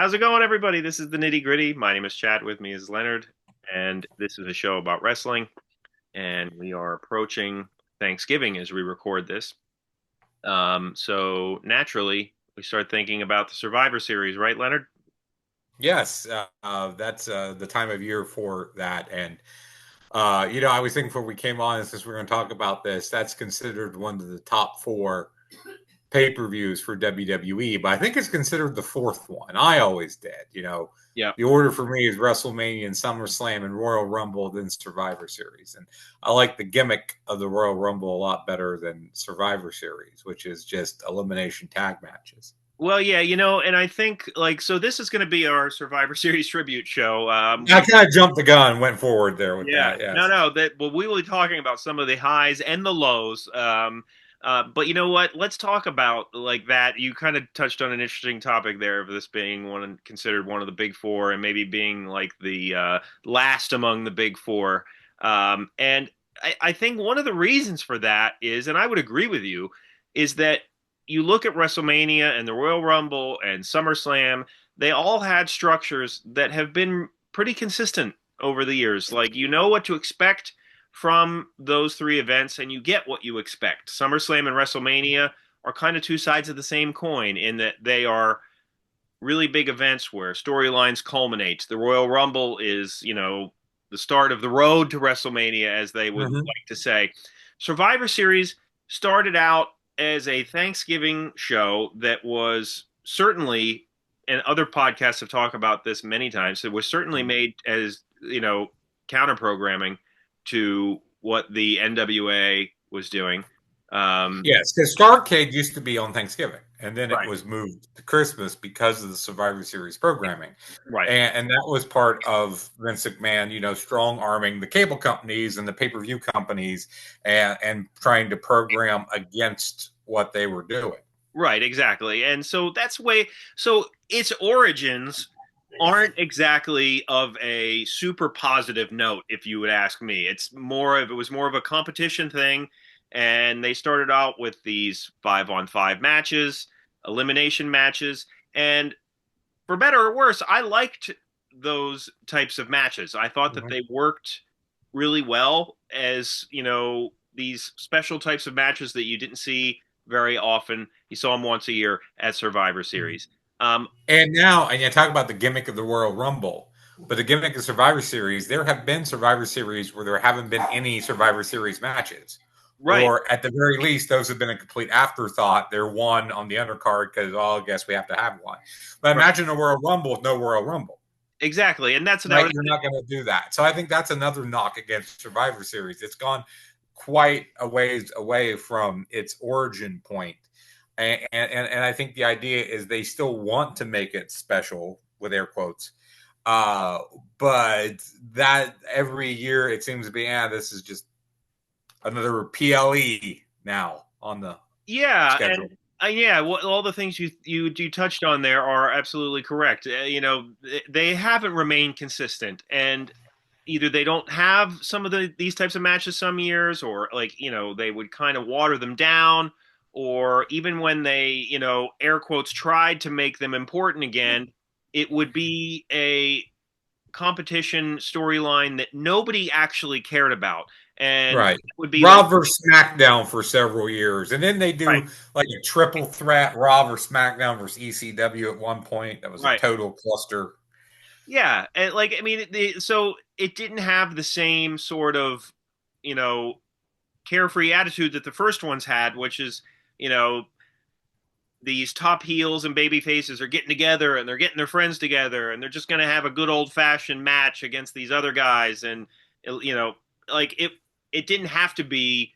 How's it going, everybody? This is the Nitty Gritty. My name is Chad. With me is Leonard, and this is a show about wrestling. And we are approaching Thanksgiving as we record this. So naturally, we start thinking about the Survivor Series, right, Leonard? Yes, that's the time of year for that. And, I was thinking before we came on, since we're going to talk about this, that's considered one of the top four pay-per-views for WWE, but I think it's considered the fourth one. I always did. Yeah. The order for me is WrestleMania and SummerSlam and Royal Rumble, then Survivor Series. And I like the gimmick of the Royal Rumble a lot better than Survivor Series, which is just elimination tag matches. Well, yeah, and I think so. This is going to be our Survivor Series tribute show. I kind of jumped the gun, went forward there with Yeah, that. no, Yes. no. We will be talking about some of the highs and the lows. But you know what? Let's talk about like that. You kind of touched on an interesting topic there of this being considered one of the big four, and maybe being like the last among the big four. And I think one of the reasons for that is, and I would agree with you, is that you look at WrestleMania and the Royal Rumble and SummerSlam. They all had structures that have been pretty consistent over the years. Like you know what to expect from those three events, and you get what you expect. SummerSlam and WrestleMania are kind of two sides of the same coin in that they are really big events where storylines culminate. The Royal Rumble is, the start of the road to WrestleMania, as they would like to say. Survivor Series started out as a Thanksgiving show that was certainly, and other podcasts have talked about this many times, it was certainly made as, counter programming to what the NWA was doing. Yes, because Starrcade used to be on Thanksgiving, and then it Right, was moved to Christmas because of the Survivor Series programming, right. and that was part of Vince McMahon, strong arming the cable companies and the pay per view companies, and trying to program against what they were doing. Right, exactly. And so so its origins aren't exactly of a super positive note, if you would ask me. It was more of a competition thing, and they started out with these 5-on-5 matches, elimination matches, and for better or worse, I liked those types of matches. I thought that Mhm. they worked really well as, these special types of matches that you didn't see very often. You saw them once a year at Survivor Series. Um, And you talk about the gimmick of the Royal Rumble, but the gimmick of Survivor Series, there have been Survivor Series where there haven't been any Survivor Series matches. right, Or at the very least, those have been a complete afterthought. They're one on the undercard because, oh, I guess we have to have one. But right, imagine a Royal Rumble with no Royal Rumble. exactly. And that's Right? another. You're not going to do that. So I think that's another knock against Survivor Series. It's gone quite a ways away from its origin point. And I think the idea is they still want to make it special with air quotes. Uh, but that every year it seems to be, this is just another PLE now on the Yeah, schedule. and yeah, all the things you touched on there are absolutely correct. They haven't remained consistent, and either they don't have some of these types of matches some years, or like they would kind of water them down, or even when they air quotes tried to make them important again, it would be a competition storyline that nobody actually cared about, and Right. it would be like Raw versus SmackDown for several years. And then they right, do like a triple threat Raw versus SmackDown versus ECW at one point. That was a right. total cluster. Yeah, and like I mean, so it didn't have the same sort of, you know, carefree attitude that the first ones had, which is, you know, these top heels and baby faces are getting together and they're getting their friends together and they're just going to have a good old fashioned match against these other guys, and like it didn't have to be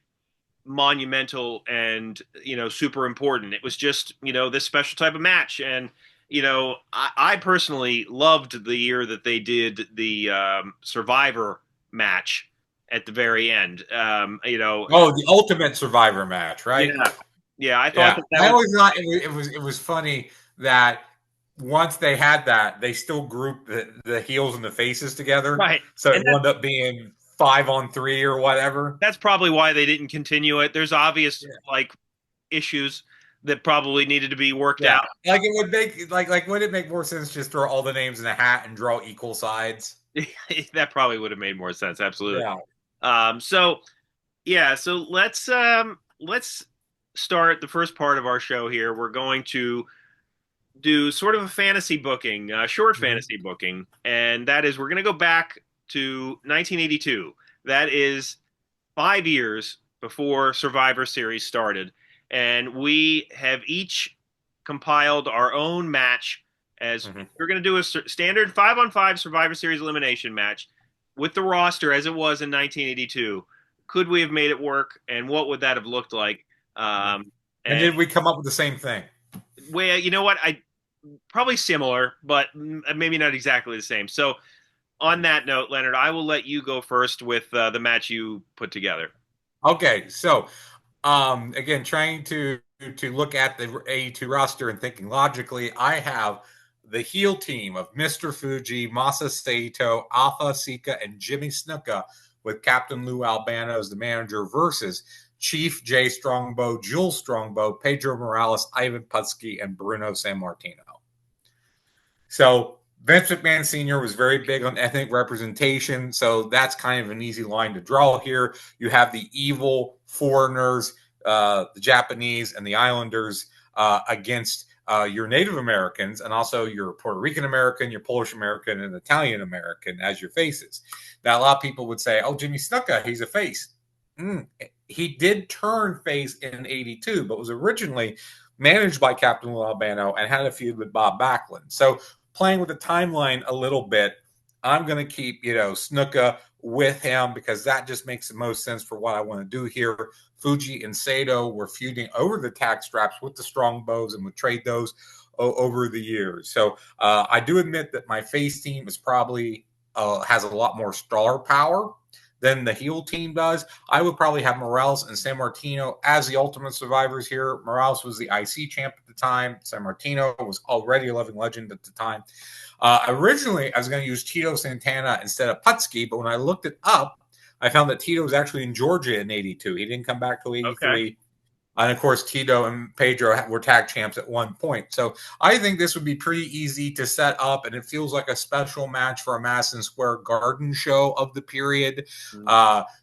monumental and super important. It was just this special type of match. And I personally loved the year that they did the Survivor match at the very end. Oh, the Ultimate Survivor match, right? Yeah, yeah, I thought Yeah. that I was always thought it was funny that once they had that, they still grouped the heels and the faces together. right. So it And wound up being 5-on-3 or whatever. that's probably why they didn't continue it. There's obvious Yeah. like issues that probably needed to be worked Yeah, out. like it would make would it make more sense just throw all the names in a hat and draw equal sides? That probably would have made more sense. Absolutely. Yeah. So yeah, so let's start the first part of our show here. We're going to do sort of a fantasy booking, short Mhm. fantasy booking, and that is we're going to go back to 1982. That is 5 years before Survivor Series started, and we have each compiled our own match. As Mhm. we're going to do a standard 5-on-5 Survivor Series elimination match with the roster as it was in 1982. Could we have made it work, and what would that have looked like? Mhm. And And did we come up with the same thing? well, you know what? I probably similar, but maybe not exactly the same. So, on that note, Leonard, I will let you go first with the match you put together. Okay, so again, trying to look at the A2 roster and thinking logically, I have the heel team of Mr. Fuji, Masa Saito, Alpha Sika, and Jimmy Snuka with Captain Lou Albano as the manager versus Chief Jay Strongbow, Jules Strongbow, Pedro Morales, Ivan Putski, and Bruno Sammartino. So Vince McMahon Sr. was very big on ethnic representation. So that's kind of an easy line to draw here. You have the evil foreigners, the Japanese, and the Islanders against your Native Americans and also your Puerto Rican American, your Polish American, and Italian American as your faces. Now, a lot of people would say, oh, Jimmy Snuka, he's a face. He did turn face in 82, but was originally managed by Captain Lou Albano and had a feud with Bob Backlund. So playing with the timeline a little bit, I'm going to keep, Snuka with him because that just makes the most sense for what I want to do here. Fuji and Sato were feuding over the tag straps with the Strongbows and would trade those over the years. So I do admit that my face team is probably has a lot more star power than the heel team does. I would probably have Morales and Sammartino as the ultimate survivors here. Morales was the IC champ at the time. Sammartino was already a living legend at the time. Originally, I was going to use Tito Santana instead of Putski, but when I looked it up, I found that Tito was actually in Georgia in 82. He didn't come back till Okay. 83. And of course, Tito and Pedro were tag champs at one point. So I think this would be pretty easy to set up, and it feels like a special match for a Madison Square Garden show of the period.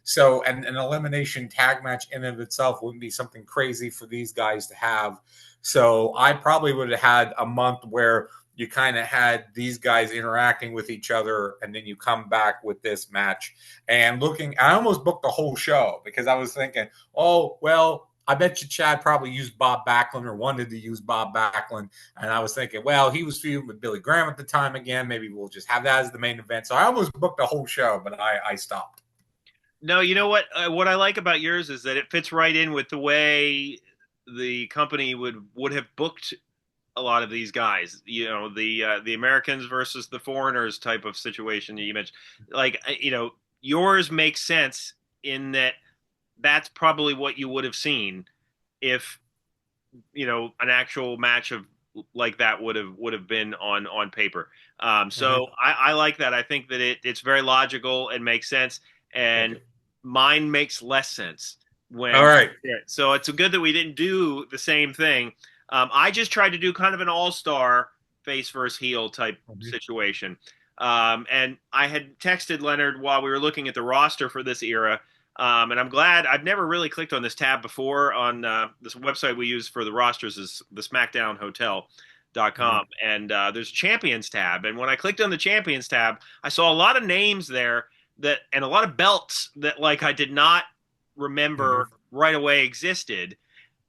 So, and an elimination tag match in and of itself wouldn't be something crazy for these guys to have. So I probably would have had a month where you kind of had these guys interacting with each other, and then you come back with this match. And I almost booked the whole show because I was thinking, oh, well, I bet you Chad probably used Bob Backlund or wanted to use Bob Backlund. And I was thinking, well, he was feuding with Billy Graham at the time again. Maybe we'll just have that as the main event. So I almost booked the whole show, but I stopped. No, you know what? What I like about yours is that it fits right in with the way the company would have booked a lot of these guys. You know, the Americans versus the foreigners type of situation that you mentioned. Like, yours makes sense in that that's probably what you would have seen if an actual match of like that would have been on paper. Mm-hmm. So I like that. I think that it's very logical and makes sense. Thank And you. mine makes less sense All when. right. Yeah, so it's good that we didn't do the same thing. I just tried to do kind of an all-star face versus heel type Mm-hmm. situation. And I had texted Leonard while we were looking at the roster for this era. And I'm glad I've never really clicked on this tab before on this website we use for the rosters is the Mm-hmm. SmackDownHotel.com. And there's a champions tab. And when I clicked on the champions tab, I saw a lot of names there and a lot of belts that like I did not Mm-hmm. remember right away existed.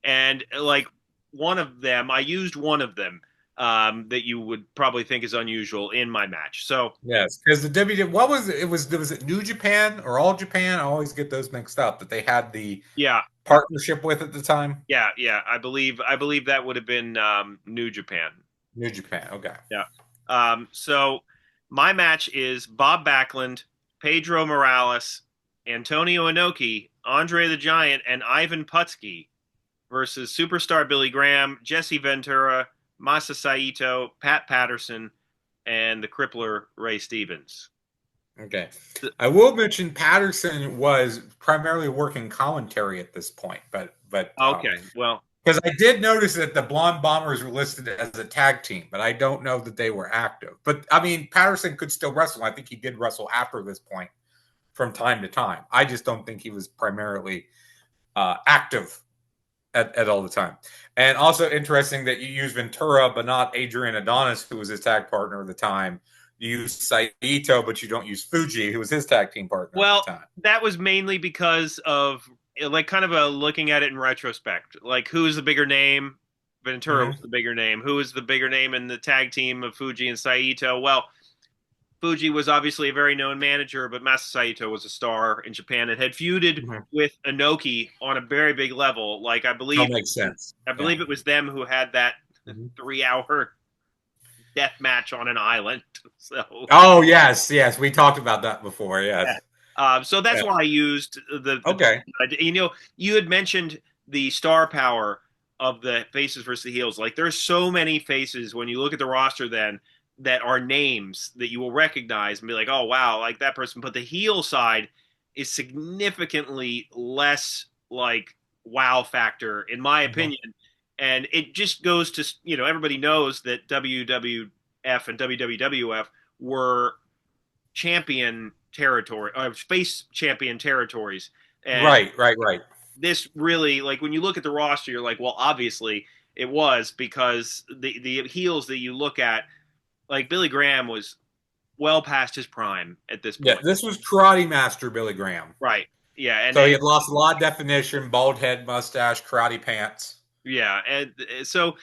And like one of them, I used one of them that you would probably think is unusual in my match. So Yes, because the W what was it? Was it New Japan or All Japan? I always get those mixed up. That they had the yeah, partnership with at the time. yeah. I believe that would have been New Japan. New Japan. Okay. Yeah. So my match is Bob Backlund, Pedro Morales, Antonio Inoki, Andre the Giant, and Ivan Putski versus Superstar Billy Graham, Jesse Ventura, Masa Saito, Pat Patterson, and the Crippler Ray Stevens. Okay. I will mention Patterson was primarily working commentary at this point, but Okay, well. Because I did notice that the Blonde Bombers were listed as a tag team, but I don't know that they were active. But I mean, Patterson could still wrestle. I think he did wrestle after this point from time to time. I just don't think he was primarily active at all the time. And also interesting that you use Ventura, but not Adrian Adonis, who was his tag partner at the time. You use Saito, but you don't use Fuji, who was his tag team partner at the Well, time. that was mainly because of like kind of a looking at it in retrospect. Like who is the bigger name? Ventura was Mm-hmm. the bigger name. Who is the bigger name in the tag team of Fuji and Saito? Well, Fuji was obviously a very known manager, but Masa Saito was a star in Japan and had feuded Mm-hmm. with Inoki on a very big level. Like That makes sense. I Yeah. believe it was them who had that Mm-hmm. 3 hour death match on an island. So Oh yes, yes, we talked about that before. Yes. yeah. So that's Yeah. why I used Okay. you know, you had mentioned the star power of the faces versus the heels. Like there's so many faces when you look at the roster then that are names that you will recognize and be like, oh wow, like that person. But the heel side is significantly less like wow factor, in my Mm-hmm. opinion. And it just goes to, you know, everybody knows that WWF and WWF were champion territory, space champion territories. And Right, right, right. this really, like, when you look at the roster, you're like, well, obviously it was because the heels that you look at, like Billy Graham was well past his prime at this Yeah, point. this was Karate Master Billy Graham. Right. Yeah. So he had lost a lot of definition, bald head, mustache, karate pants. yeah. And so,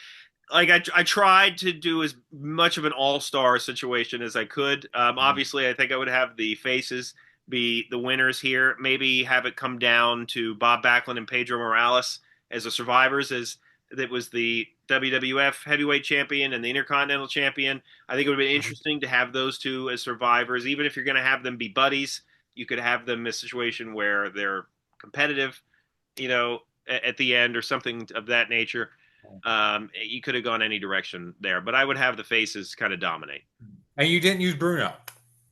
like, I tried to do as much of an all-star situation as I could. Obviously, I think I would have the faces be the winners here. Maybe have it come down to Bob Backlund and Pedro Morales as the survivors, as that was the WWF heavyweight champion and the Intercontinental champion. I think it would have been Mm-hmm. interesting to have those two as survivors. Even if you're going to have them be buddies, you could have them in a situation where they're competitive, you know, at the end or something of that nature. You could have gone any direction there, but I would have the faces kind of dominate. And you didn't use Bruno.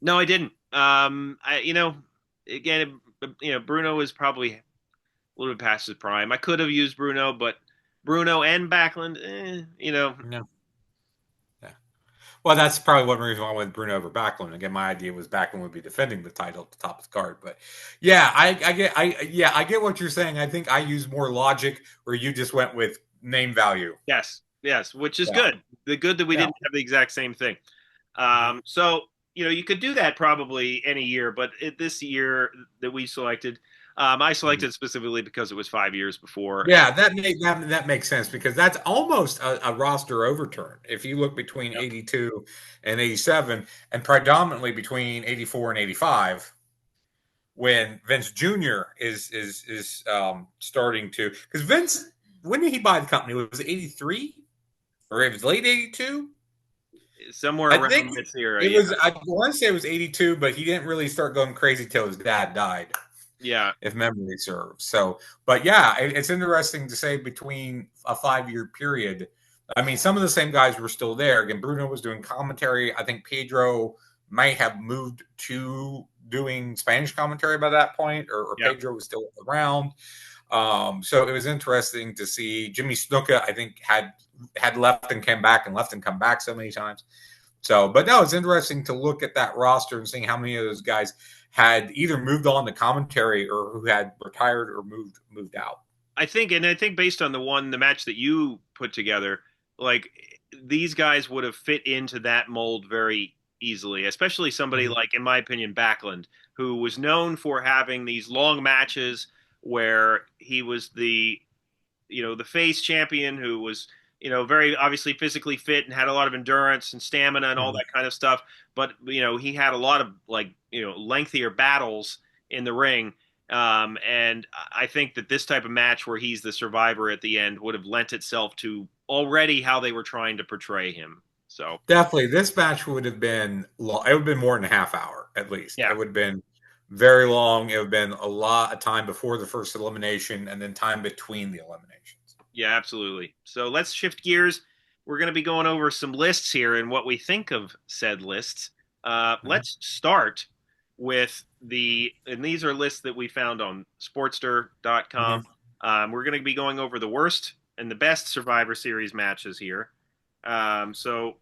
No, I didn't. You know, again, you know, Bruno is probably a little bit past his prime. I could have used Bruno, but Bruno and Backlund, you know, No. Yeah. Well, that's probably one reason why I went Bruno over Backlund. Again, my idea was Backlund would be defending the title at the top of the card. But yeah, I get what you're saying. I think I use more logic where you just went with name value. yes, yes, which is Yeah. good. The good that we Yeah. didn't have the exact same thing. Mhm. So you know, you could do that probably any year, but this year that we selected, I Mhm. selected specifically because it was 5 years before. Yeah, that makes sense because that's almost a roster overturn. If you look between Yep. 82 and 87, and predominantly between 84 and 85, when Vince Jr. is starting to, because Vince, when did he buy the company? Was it 83 or it was late 82? Somewhere I think around this era, it yeah, was. I want to say it was 82, but he didn't really start going crazy till his dad died, yeah. if memory serves. So, but yeah, it's interesting to say between a 5 year period. I mean, some of the same guys were still there. Again, Bruno was doing commentary. I think Pedro might have moved to doing Spanish commentary by that point, or Yeah. Pedro was still around. So it was interesting to see Jimmy Snuka. I think had left and came back and left and come back so many times. So, but no, it's interesting to look at that roster and seeing how many of those guys had either moved on to commentary or who had retired or moved out. I think based on the match that you put together, like these guys would have fit into that mold very easily, especially somebody Mm-hmm. like, in my opinion, Backlund, who was known for having these long matches where he was the, you know, the face champion who was, you know, very obviously physically fit and had a lot of endurance and stamina and all Mm-hmm. that kind of stuff. But, you know, he had a lot of like, you know, lengthier battles in the ring. And I think that this type of match where he's the survivor at the end would have lent itself to already how they were trying to portray him. So, Definitely, this match would have been long. It would have been more than a half hour at least. yeah, It would have been very long. It would have been a lot of time before the first elimination and then time between the eliminations. yeah, absolutely. So let's shift gears. We're going to be going over some lists here and what we think of said lists. Mm-hmm. Let's start with and these are lists that we found on sportster.com. Mm-hmm. We're going to be going over the worst and the best Survivor Series matches here. So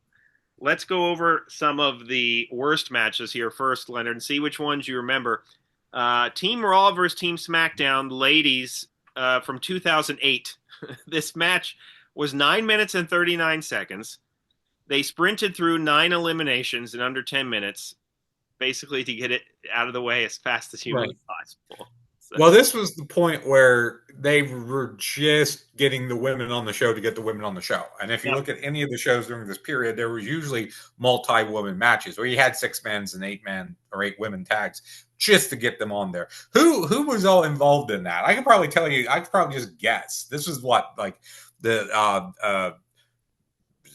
let's go over some of the worst matches here first, Leonard, and see which ones you remember. Team Raw versus Team SmackDown, ladies, from 2008. This match was 9 minutes and 39 seconds. They sprinted through 9 eliminations in under 10 minutes, basically to get it out of the way as fast as humanly possible. So, Well, this was the point where they were just getting the women on the show to get the women on the show. And if you yeah. look at any of the shows during this period, there was usually multi-woman matches where you had 6 men's and 8 men or 8 women tags just to get them on there. Who was all involved in that? I can probably tell you. I could probably just guess. This was what, like, the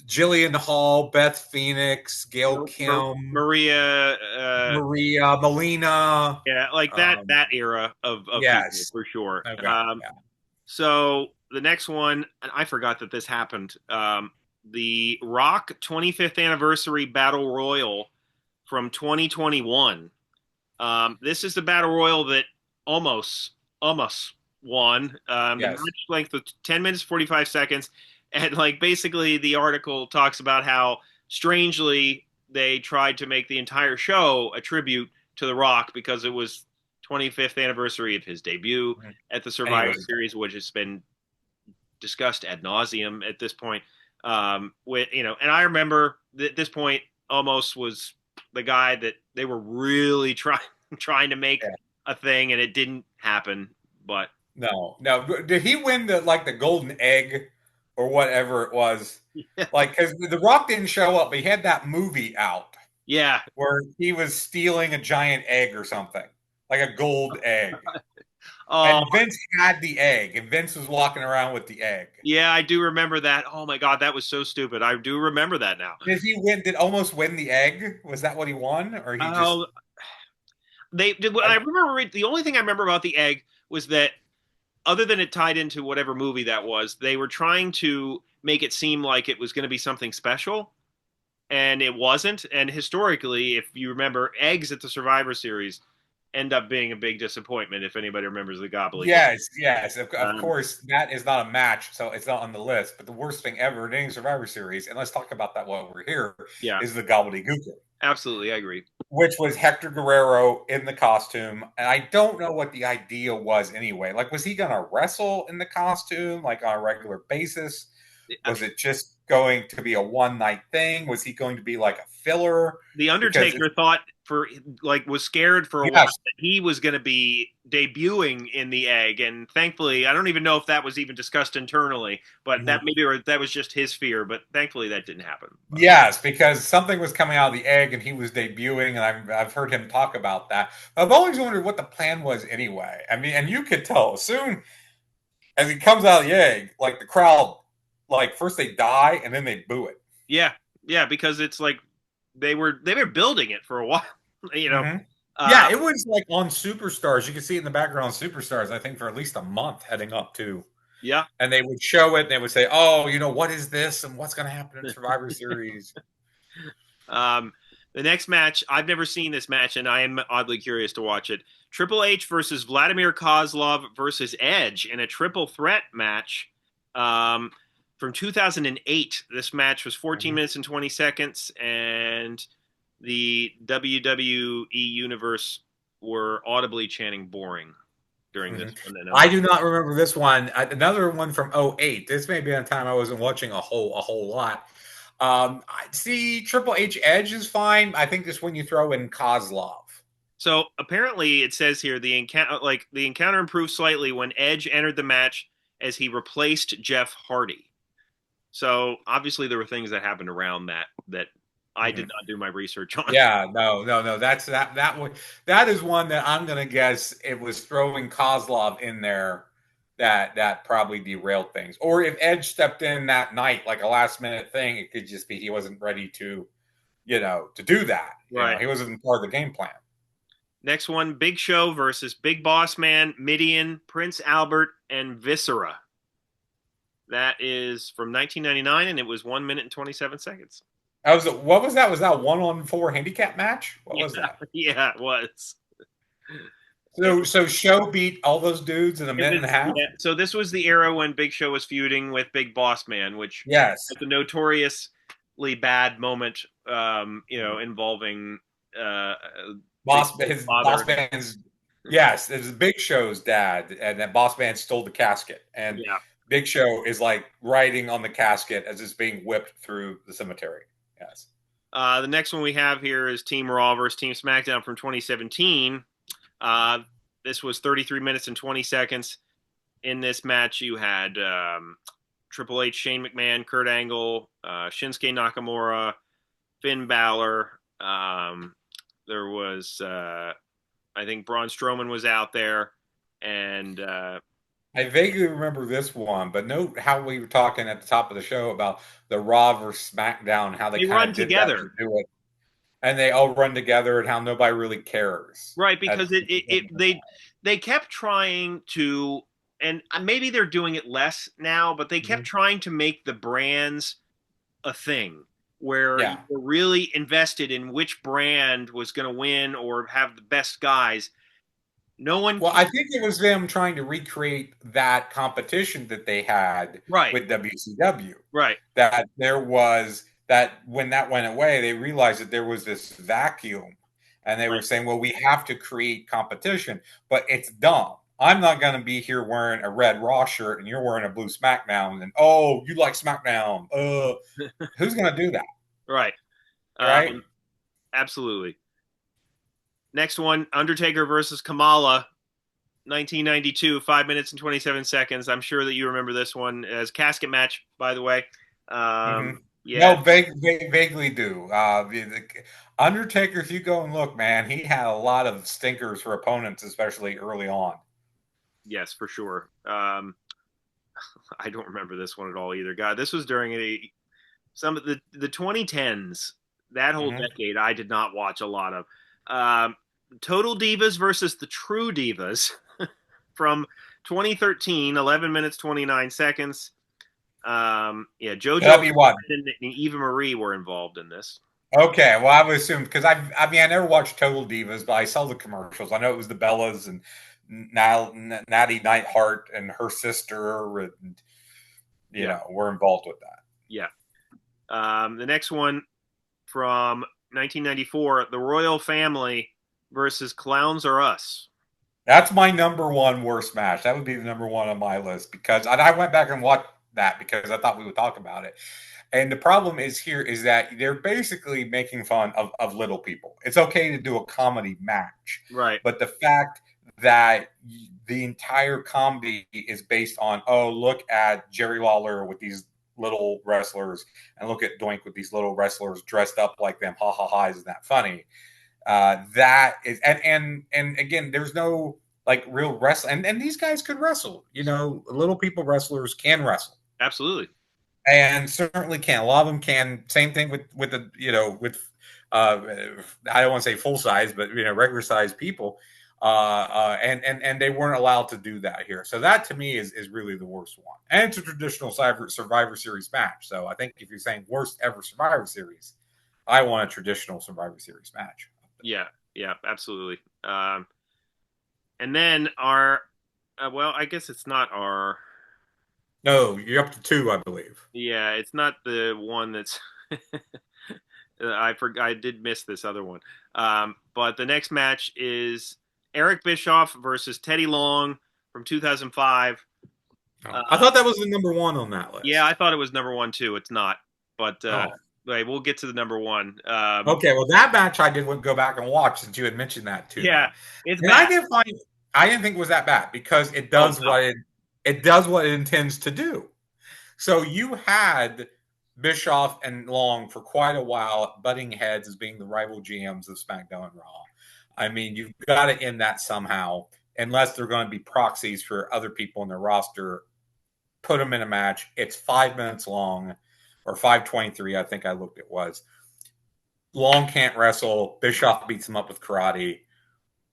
Jillian Hall, Beth Phoenix, Gail Kim, Maria, Maria Molina. yeah, like that era of people Yes. for sure. Okay. Yeah. So the next one, and I forgot that this happened. The Rock 25th anniversary battle royal from 2021. This is the battle royal that almost won. The Yes. match length was 10 minutes 45 seconds, and like basically the article talks about how strangely they tried to make the entire show a tribute to The Rock because it was 25th anniversary of his debut at the Survivor Series, which has been discussed ad nauseum at this point. With and I remember at this point, almost was the guy that they were really trying to make a thing, and it didn't happen. But no, did he win the golden egg or whatever it was? Like, because The Rock didn't show up, but he had that movie out. Yeah, where he was stealing a giant egg or something, like a gold egg. And Vince had the egg, and Vince was walking around with the egg. Yeah, I do remember that. Oh my God, that was so stupid. I do remember that now. Did he win? Did almost win the egg? Was that what he won, or he just? They did. I remember the only thing I remember about the egg was that, other than it tied into whatever movie that was, they were trying to make it seem like it was going to be something special, and it wasn't. And historically, if you remember, eggs at the Survivor Series end up being a big disappointment. If anybody remembers the gobbledygook. Yes. Of course, that is not a match, so it's not on the list. But the worst thing ever in any Survivor Series, and let's talk about that while we're here, is the gobbledygook. Absolutely, I agree. Which was Hector Guerrero in the costume. And I don't know what the idea was anyway. Like, was he going to wrestle in the costume, like, on a regular basis? Was it just going to be a one-night thing? Was he going to be like a filler? The Undertaker was scared for a while that he was going to be debuting in the egg, and thankfully, I don't even know if that was even discussed internally, but that was just his fear. But thankfully, that didn't happen. Yes, because something was coming out of the egg, and he was debuting, and I've heard him talk about that. I've always wondered what the plan was anyway. I mean, and you could tell as soon as he comes out of the egg, like the crowd. Like, first they die and then they boo it. Yeah, because it's like they were building it for a while, Yeah, it was like on Superstars. You could see it in the background on Superstars, I think, for at least a month heading up to. Yeah. And they would show it and they would say, oh, what is this and what's going to happen in Survivor Series? The next match, I've never seen this match, and I am oddly curious to watch it. Triple H versus Vladimir Kozlov versus Edge in a triple threat match. From 2008, this match was 14 minutes and 20 seconds, and the WWE Universe were audibly chanting boring during this one. I do not remember this one. Another one from 2008. This may be a time I wasn't watching a whole lot. I see Triple H Edge is fine. I think this when you throw in Kozlov. So apparently it says here the encounter improved slightly when Edge entered the match as he replaced Jeff Hardy. So obviously there were things that happened around that I did not do my research on. Yeah, no. That's that one. That is one that I'm gonna guess it was throwing Kozlov in there that probably derailed things. Or if Edge stepped in that night like a last minute thing, it could just be he wasn't ready to do that. Right. He wasn't part of the game plan. Next one, Big Show versus Big Boss Man, Midian, Prince Albert, and Viscera. That is from 1999, and it was 1 minute and 27 seconds. What was that? Was that 1-on-4 handicap match? What was that? Yeah, it was. So Show beat all those dudes in a It minute and a was, half. yeah. So this was the era when Big Show was feuding with Big Boss Man, which Yes, was a notoriously bad moment, involving uh, Big Show's his father. boss man's. Yes, it was Big Show's dad, and that boss man stole the casket, and Yeah. Big Show is like riding on the casket as it's being whipped through the cemetery. Yes. The next one we have here is Team Raw versus Team SmackDown from 2017. Uh, this was 33 minutes and 20 seconds. In this match, you had Triple H, Shane McMahon, Kurt Angle, Shinsuke Nakamura, Finn Balor. There was, I think, Braun Strowman was out there, and I vaguely remember this one, but note how we were talking at the top of the show about the Raw versus SmackDown, how they they kind run of did that together, to do it, and they all run together, and how nobody really cares. right? Because they kept trying to, and maybe they're doing it less now, but they kept Mhm. trying to make the brands a thing where you Yeah. were really invested in which brand was going to win or have the best guys. No one, Well, I think it was them trying to recreate that competition that they had right, with WCW. right, That there was that when that went away, they realized that there was this vacuum, and they were right. saying, "Well, we have to create competition," but it's dumb. I'm not going to be here wearing a red Raw shirt and you're wearing a blue SmackDown, and oh, you like SmackDown? Who's going to do that, Right. right? Absolutely. Next one, Undertaker versus Kamala, 1992, 5 minutes and 27 seconds. I'm sure that you remember this one as casket match, by the way. Mm-hmm. Yeah, No, vaguely do. The Undertaker, if you go and look, man, he had a lot of stinkers for opponents, especially early on. yes, for sure. I don't remember this one at all either. God, this was during some of the 2010s. That whole Mm-hmm. decade, I did not watch a lot of. Um, Total Divas versus the True Divas from 2013, 11 minutes 29 seconds. Yeah, So that'd JoJo be what? and Eva Marie were involved in this. Okay, well, I would assume because I mean, I never watched Total Divas, but I saw the commercials. I know it was the Bellas and Natty Neidhart and her sister, and Yeah, were involved with that. yeah. The next one from 1994, The Royal Family versus Clowns or Us. That's my number one worst match. That would be the number one on my list because and I went back and watched that because I thought we would talk about it. And the problem is here is that they're basically making fun of little people. It's okay to do a comedy match, Right. but the fact that the entire comedy is based on, oh, look at Jerry Lawler with these little wrestlers and look at Doink with these little wrestlers dressed up like them. Ha ha ha, isn't that funny? That is and again, there's no like real wrestling and these guys could wrestle. Little people wrestlers can wrestle Absolutely. and certainly can. A lot of them can. Same thing with the with uh, I don't want to say full size, but regular size people. And they weren't allowed to do that here. So that to me is really the worst one. And it's a traditional Survivor Series match. So I think if you're saying worst ever Survivor Series, I want a traditional Survivor Series match. Yeah, yeah, absolutely. And then our, well, I guess it's not our. No, you're up to two, I believe. Yeah, it's not the one that's. I forgot. I did miss this other one. But the next match is Eric Bischoff versus Teddy Long from 2005. I thought that was the number one on that list. Yeah, I thought it was number one too. It's not, but Oh. wait, we'll get to the number one. Okay, well, that match I did go back and watch since you had mentioned that too. Yeah, it's and bad. I didn't think it was that bad because it does no. it does what it intends to do. So you had Bischoff and Long for quite a while butting heads as being the rival GMs of SmackDown and Raw. I mean, you've got to end that somehow, unless they're going to be proxies for other people in their roster. Put them in a match. It's 5 minutes long, or 5:23. I think I looked. It was. Long can't wrestle. Bischoff beats him up with karate.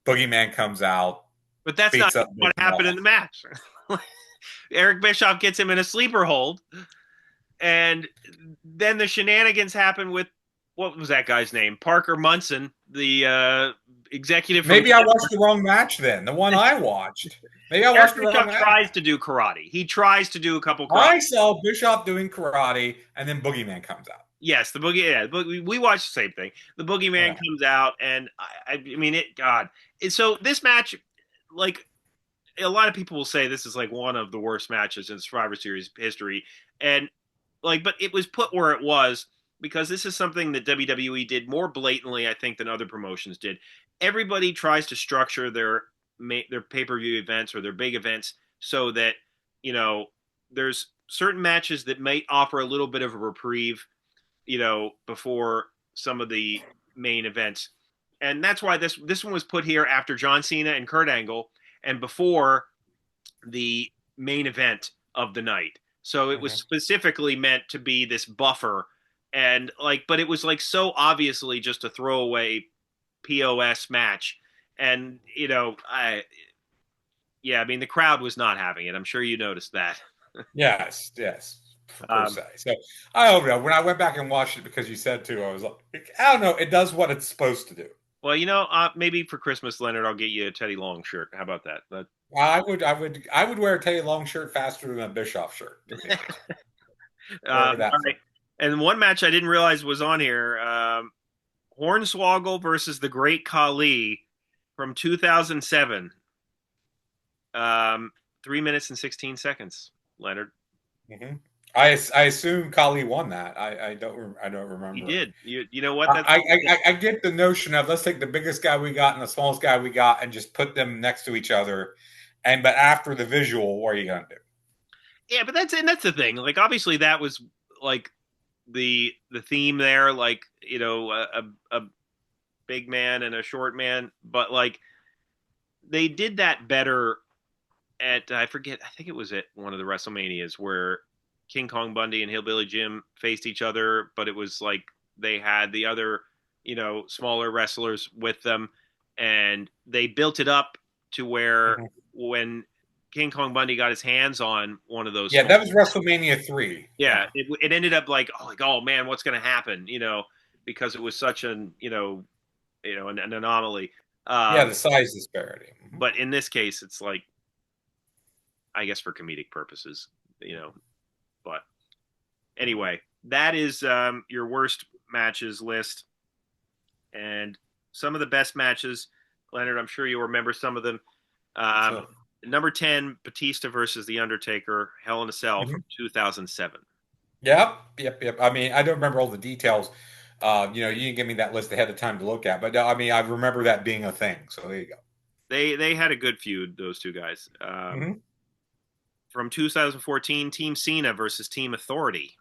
Boogeyman comes out. But that's not what happened in the match. Eric Bischoff gets him in a sleeper hold, and then the shenanigans happen with what was that guy's name? Parker Munson, the executive from Maybe I watched the wrong match then. The one I watched. Maybe I Eric watched the wrong Bischoff match. tries to do karate. He tries to do a couple karate. I saw Bischoff doing karate, and then Boogeyman comes out. Yes, the boogie. Yeah, but we watched the same thing. The boogeyman Yeah. comes out, and I mean it. God, and so this match, like a lot of people will say, this is like one of the worst matches in Survivor Series history, and like, but it was put where it was because this is something that WWE did more blatantly, I think, than other promotions did. Everybody tries to structure their pay per view events or their big events so that you know there's certain matches that may offer a little bit of a reprieve, before some of the main events. And that's why this one was put here after John Cena and Kurt Angle and before the main event of the night. So it was Mm-hmm. specifically meant to be this buffer, and like, but it was like so obviously just a throwaway POS match. And I mean the crowd was not having it. I'm sure you noticed that. Yes, yes, per um, se. So I don't know. When I went back and watched it because you said to, I was like, I don't know. It does what it's supposed to do. well, maybe for Christmas, Leonard, I'll get you a Teddy Long shirt. How about that? I would wear a Teddy Long shirt faster than a Bischoff shirt. To be honest, wear All that. right. And one match I didn't realize was on here: Hornswoggle versus the Great Khali from 2007. 3 minutes and 16 seconds. Leonard, Mm-hmm. I assume Kali won that. I don't he remember. did. You know what? That's I get the notion of let's take the biggest guy we got and the smallest guy we got and just put them next to each other. But after the visual, what are you gonna do? yeah, but that's the thing. Like, obviously, that was like the theme there. Like, a big man and a short man, but like they did that better at I forget. I think it was at one of the WrestleManias where King Kong Bundy and Hillbilly Jim faced each other, but it was like they had the other, smaller wrestlers with them, and they built it up to where Mhm. when King Kong Bundy got his hands on one of those Yeah, small, that was WrestleMania 3. yeah, Yeah. it ended up like, oh man, what's going to happen, because it was such an anomaly. Yeah, Um, the size disparity. Mhm. but in this case, it's like I guess for comedic purposes, you know. But anyway, that is your worst matches list, and some of the best matches. Leonard, I'm sure you'll remember some of them. Um, So, Number 10, Batista versus The Undertaker, Hell in a Cell from mhm. 2007. Yep. I mean, I don't remember all the details. You didn't give me that list ahead of time to look at, but I mean, I remember that being a thing. So there you go. They had a good feud, those two guys. Hmm. From 2014, Team Cena versus Team Authority.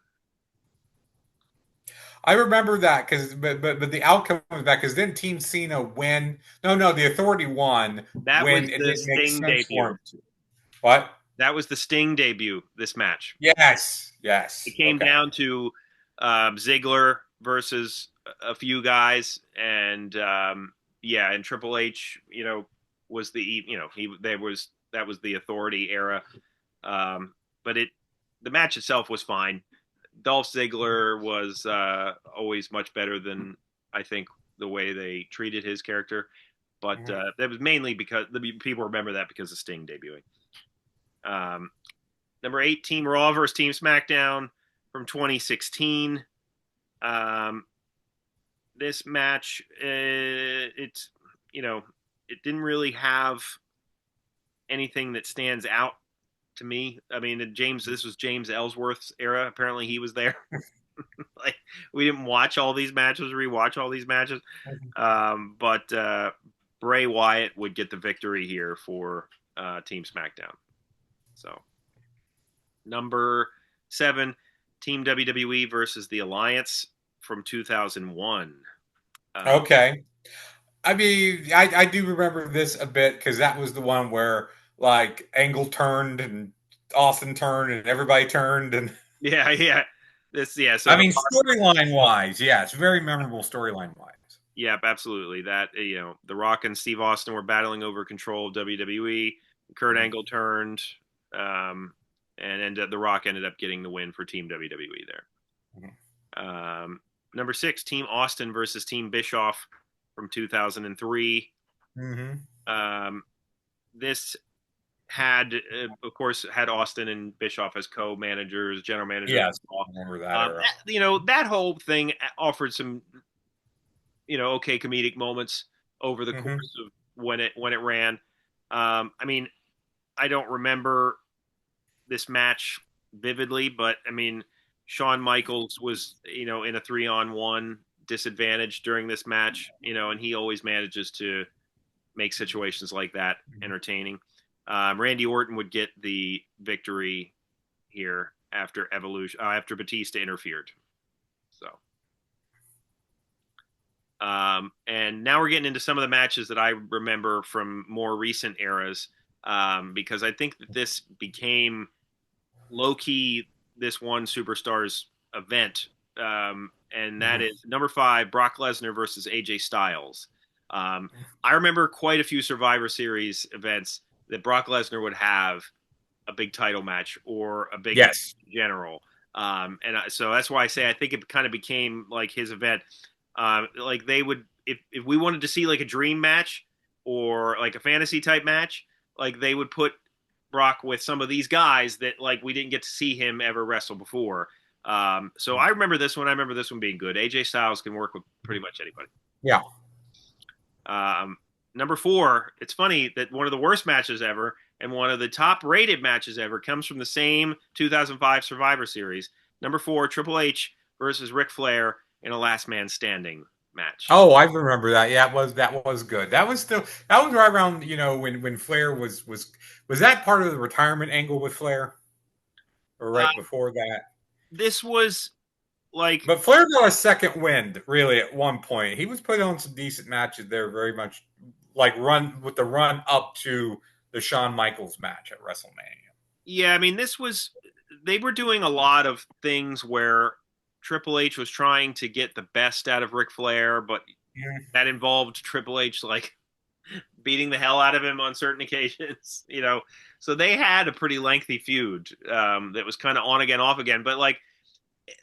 I remember that because, but the outcome was that because then Team Cena win. No, the Authority won That when was it the didn't make Sting sense for debut. him to. What? That was the Sting debut. This match. Yes. It came Okay. down to Ziggler versus a few guys, and yeah, and Triple H, was that was the Authority era, but the match itself was fine. Dolph Ziggler was always much better than I think the way they treated his character, but Mhm. that was mainly because the people remember that because of Sting debuting. Um, Number 8, Team Raw versus Team SmackDown from 2016. Um, this match, it didn't really have anything that stands out to me. I mean, this was James Ellsworth's era. Apparently, he was there. Like, we didn't watch all these matches, rewatch all these matches. But Bray Wyatt would get the victory here for Team SmackDown. So number 7, Team WWE versus the Alliance from 2001. Uh, Okay. I mean, I do remember this a bit because that was the one where like Angle turned and Austin turned and everybody turned and yeah, yeah. So I the mean storyline wise, yeah, it's very memorable storyline wise. yeah, absolutely. That The Rock and Steve Austin were battling over control of WWE. Kurt Mhm. Angle turned, and The Rock ended up getting the win for Team WWE there. Mhm. Um, Number 6, Team Austin versus Team Bischoff from 2003. Mm-hmm. This had, of course, had Austin and Bischoff as co-managers, general managers. Yes, I remember that era. That whole thing offered some, okay comedic moments over the Mm-hmm. course of when it ran. I mean, I don't remember this match vividly, but I mean, Shawn Michaels was, in a 3-on-1 disadvantage during this match, and he always manages to make situations like that entertaining. Randy Orton would get the victory here after Batista interfered. So, and now we're getting into some of the matches that I remember from more recent eras, because I think that this became low key this one superstar's event, and that is number 5, Brock Lesnar versus AJ Styles. I remember quite a few Survivor Series events that Brock Lesnar would have a big title match or a big match Yes. in general. So that's why I say I think it kind of became like his event. Like they would, if we wanted to see like a dream match or like a fantasy type match, like they would put Brock with some of these guys that like we didn't get to see him ever wrestle before. So I remember this one. I remember this one being good. AJ Styles can work with pretty much anybody. Yeah. Number 4, it's funny that one of the worst matches ever and one of the top rated matches ever comes from the same 2005 Survivor Series. Number 4, Triple H versus Ric Flair in a last man standing match. Oh, I remember that. Yeah, that was good. That was right around, when Flair was that part of the retirement angle with Flair, or Uh, right before that? this was like, But Flair got a second wind, really, at one point. He was put on some decent matches there, very much like run up to the Shawn Michaels match at WrestleMania. yeah, I mean, they were doing a lot of things where Triple H was trying to get the best out of Ric Flair, but Yeah. that involved Triple H like beating the hell out of him on certain occasions, So they had a pretty lengthy feud, that was kind of on again, off again. But like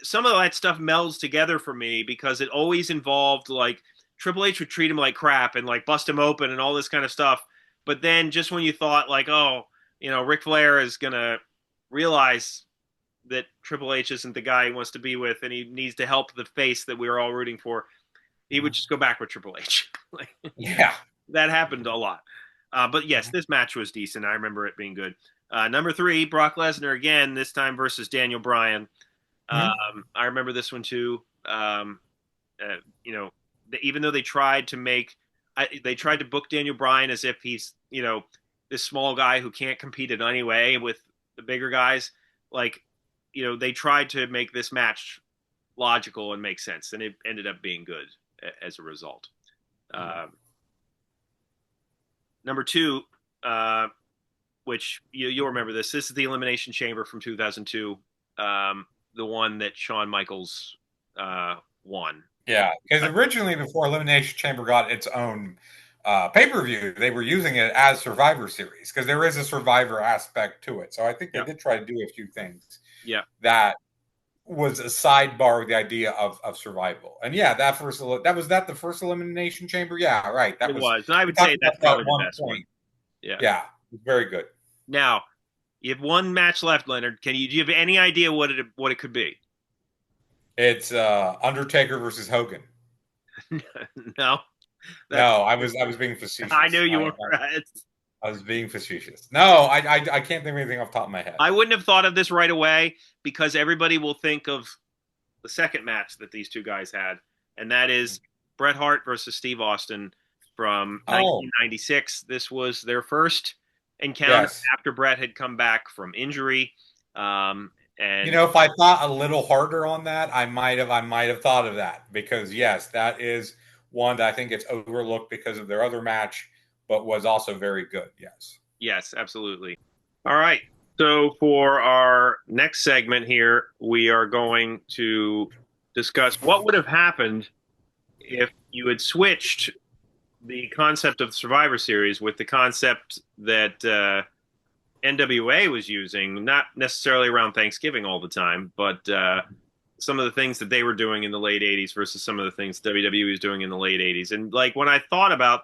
some of that stuff melds together for me because it always involved like Triple H would treat him like crap and like bust him open and all this kind of stuff. But then just when you thought like, oh, Ric Flair is gonna realize that Triple H isn't the guy he wants to be with, and he needs to help the face that we were all rooting for, he would just go back with Triple H. Like, Yeah. that happened a lot. But yes, this match was decent. I remember it being good. Number 3, Brock Lesnar again, this time versus Daniel Bryan. I remember this one too. Uh, you know, even though they tried to book Daniel Bryan as if he's, this small guy who can't compete in any way with the bigger guys. Like, they tried to make this match logical and make sense, and it ended up being good as a result. Number 2, which you'll remember this. This is the Elimination Chamber from 2002, the one that Shawn Michaels won. Yeah, because originally, before Elimination Chamber got its own pay-per-view, they were using it as Survivor Series because there is a Survivor aspect to it. So I think they did try to do a few things. Yeah, that was a sidebar with the idea of survival. And yeah, that was the first Elimination Chamber. Yeah, right. That it was. And I would talked say about that's probably that the one best one. point. Yeah. Yeah, very good. Now, you have one match left, Leonard. Do you have any idea what it could be? It's Undertaker versus Hogan. No. No, I was being facetious. I knew you were right. I was being facetious. No, I can't think of anything off the top of my head. I wouldn't have thought of this right away because everybody will think of the second match that these two guys had, and that is Bret Hart versus Steve Austin from 1996. This was their first encounter after Bret had come back from injury. And if I thought a little harder on that, I might have thought of that because yes, that is one that I think gets overlooked because of their other match, but was also very good. Yes. Yes, absolutely. All right. So for our next segment here, we are going to discuss what would have happened if you had switched the concept of the Survivor Series with the concept that NWA was using, not necessarily around Thanksgiving all the time, but some of the things that they were doing in the late 80s versus some of the things WWE was doing in the late 80s. And like when I thought about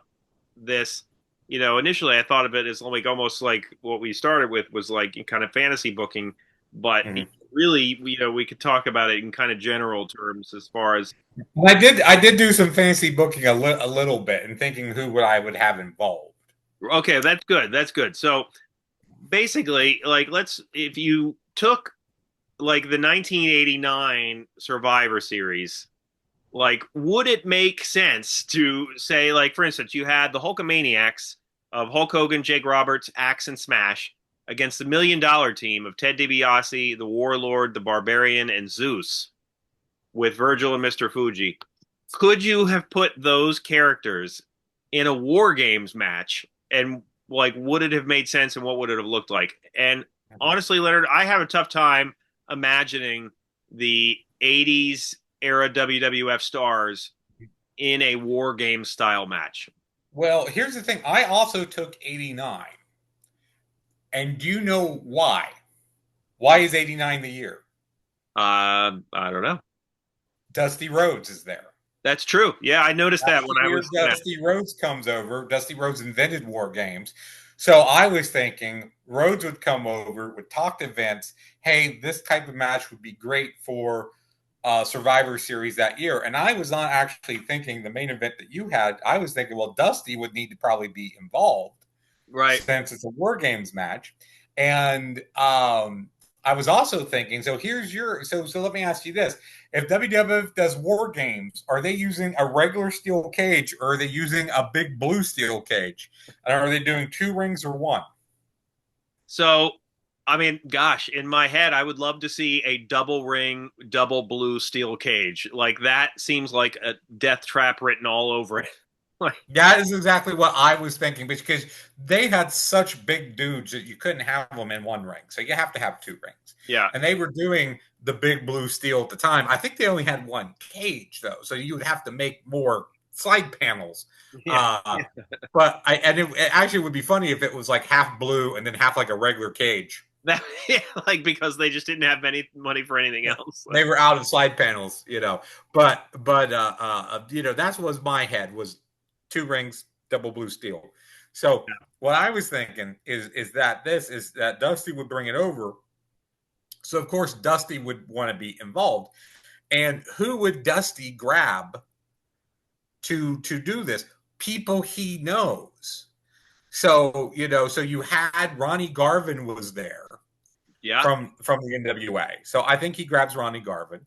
this, initially I thought of it as like almost like what we started with was like kind of fantasy booking, but Mhm. really, we could talk about it in kind of general terms as far as Well, I did do some fancy booking a little bit and thinking who would I would have involved. okay, that's good. That's good. So basically, like if you took like the 1989 Survivor Series, like would it make sense to say, like, for instance, you had the Hulkamaniacs of Hulk Hogan, Jake Roberts, Axe, and Smash against the $1 million team of Ted DiBiase, the Warlord, the Barbarian, and Zeus with Virgil and Mr. Fuji. Could you have put those characters in a War Games match, and like would it have made sense, and what would it have looked like? And honestly, Leonard, I have a tough time imagining the 80s era WWF stars in a War Games style match. Well, here's the thing. I also took 89. And do you know why? Why is 89 the year? I don't know. Dusty Rhodes is there. That's true. Yeah, I noticed that That's when the I year was looking at it. Dusty Rhodes comes over. Dusty Rhodes invented War Games. So I was thinking Rhodes would come over, would talk to Vince. Hey, this type of match would be great for Survivor Series that year. And I was not actually thinking the main event that you had. I was thinking, well, Dusty would need to probably be involved Right. since it's a War Games match. And I was also thinking, so here's your, so let me ask you this. If WWF does War Games, are they using a regular steel cage or are they using a big blue steel cage? And are they doing 2 rings or one? So, I mean, gosh, in my head, I would love to see a double ring, double blue steel cage. Like that seems like a death trap written all over it. Like, That is exactly what I was thinking because they had such big dudes that you couldn't have them in 1 ring. So you have to have 2 rings. yeah, And they were doing the big blue steel at the time. I think they only had one cage though. So you would have to make more side panels. yeah, Uh, it actually would be funny if it was like half blue and then half like a regular cage. that, yeah, like because they just didn't have any money for anything else. They were out of side panels, but that's what was my head was 2 rings, double blue steel. So what I was thinking is that Dusty would bring it over. So of course Dusty would want to be involved. And who would Dusty grab to do this? People he knows. So you had Ronnie Garvin was there Yeah, from the NWA. So I think he grabs Ronnie Garvin.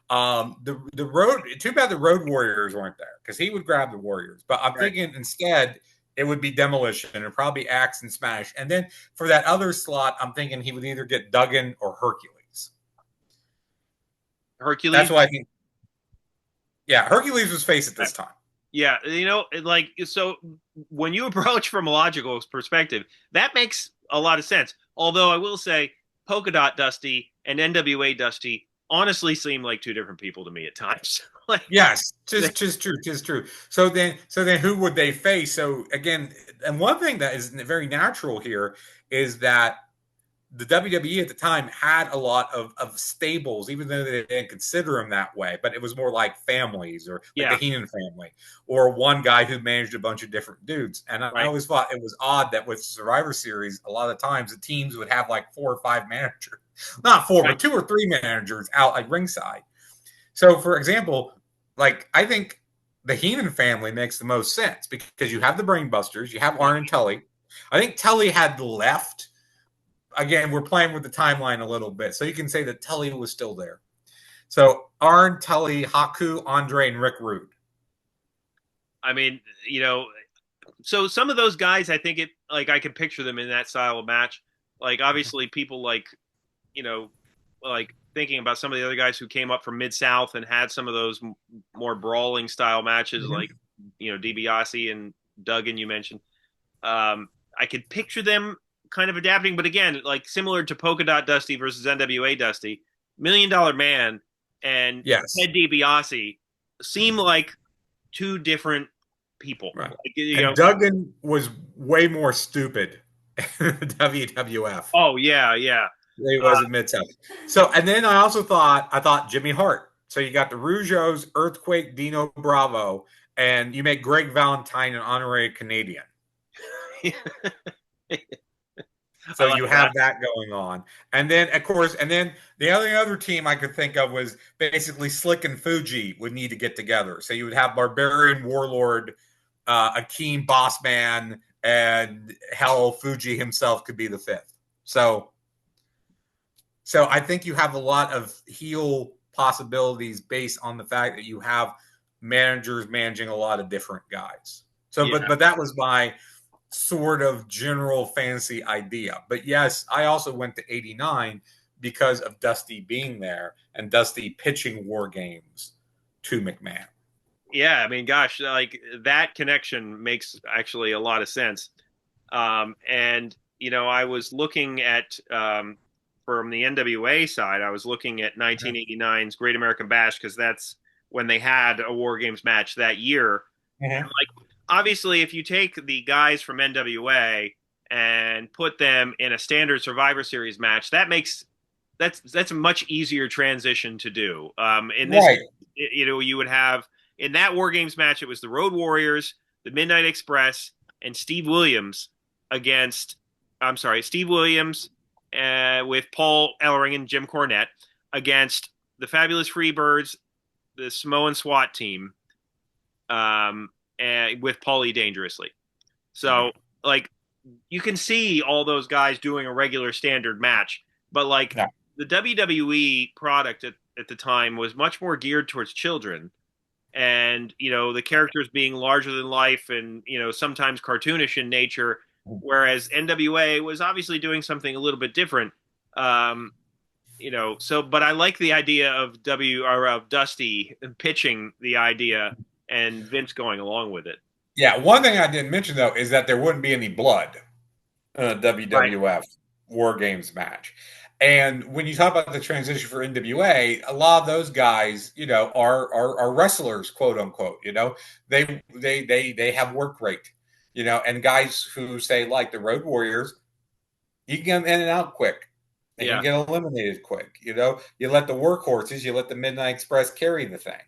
The road. Too bad the Road Warriors weren't there because he would grab the Warriors. But I'm right. thinking instead it would be Demolition and probably Axe and Smash. And then for that other slot, I'm thinking he would either get Duggan or Hercules. Hercules. That's what I think. Yeah, Hercules was face at this time. Yeah, like so when you approach from a logical perspective, that makes a lot of sense. Although I will say, Polka Dot Dusty and NWA Dusty honestly seem like two different people to me at times. Like, Yes, just true. So then, who would they face? So again, and one thing that is very natural here is that the WWE at the time had a lot of stables, even though they didn't consider them that way, but it was more like families or like the yeah, Heenan family or one guy who managed a bunch of different dudes. And I right, always thought it was odd that with Survivor Series, a lot of times the teams would have like 4 or 5 managers, not four, right. but 2 or 3 managers out like ringside. So, for example, like I think the Heenan family makes the most sense because you have the Brainbusters, you have Arn and Tully. I think Tully had left. Again, we're playing with the timeline a little bit, so you can say that Tully was still there. So Arn, Tully, Haku, Andre, and Rick Rude. I mean, so some of those guys, I think it like I can picture them in that style of match. Like obviously, people like you know, like thinking about some of the other guys who came up from Mid South and had some of those more brawling style matches, Mm-hmm. like DiBiase and Duggan you mentioned. I could picture them kind of adapting, but again, like similar to Polka Dot Dusty versus NWA Dusty, $1 Million Man and Yes. Ted DiBiase seem like two different people. Right. Like, And Duggan was way more stupid in WWF. oh yeah, yeah. He was at Mid South. So, and then I thought Jimmy Hart. So you got the Rougeos, Earthquake, Dino Bravo, and you make Greg Valentine an honorary Canadian. I So like you that. have that going on. And then, of course, and then the only other team I could think of was basically Slick and Fuji would need to get together. So you would have Barbarian Warlord, Akeem Bossman, and hell, Fuji himself could be the fifth. So I think you have a lot of heel possibilities based on the fact that you have managers managing a lot of different guys. So, Yeah. but that was my sort of general fantasy idea. But yes, I also went to 89 because of Dusty being there and Dusty pitching war games to McMahon. Yeah, I mean, gosh, like that connection makes actually a lot of sense. And I was looking at from the NWA side, I was looking at 1989's Great American Bash because that's when they had a War Games match that year. Mm-hmm. And like, obviously, if you take the guys from NWA and put them in a standard Survivor Series match, that's a much easier transition to do. In this, Right. you would have in that War Games match, it was the Road Warriors, the Midnight Express, and Steve Williams against, I'm sorry, Steve Williams with Paul Ellering and Jim Cornette against the Fabulous Freebirds, the Samoan SWAT team, and with Paulie Dangerously. So, like, you can see all those guys doing a regular standard match, but like Yeah. the WWE product at the time was much more geared towards children. And, the characters being larger than life and, sometimes cartoonish in nature, whereas NWA was obviously doing something a little bit different. But I like the idea of of Dusty pitching the idea and Vince going along with it. Yeah. One thing I didn't mention, though, is that there wouldn't be any blood in a Right. WWF War Games match. And when you talk about the transition for NWA, a lot of those guys, are wrestlers, quote unquote. They have work rate, and guys who say like the Road Warriors, you can get them in and out quick. They can Yeah. get eliminated quick. You let the workhorses, you let the Midnight Express carry the thing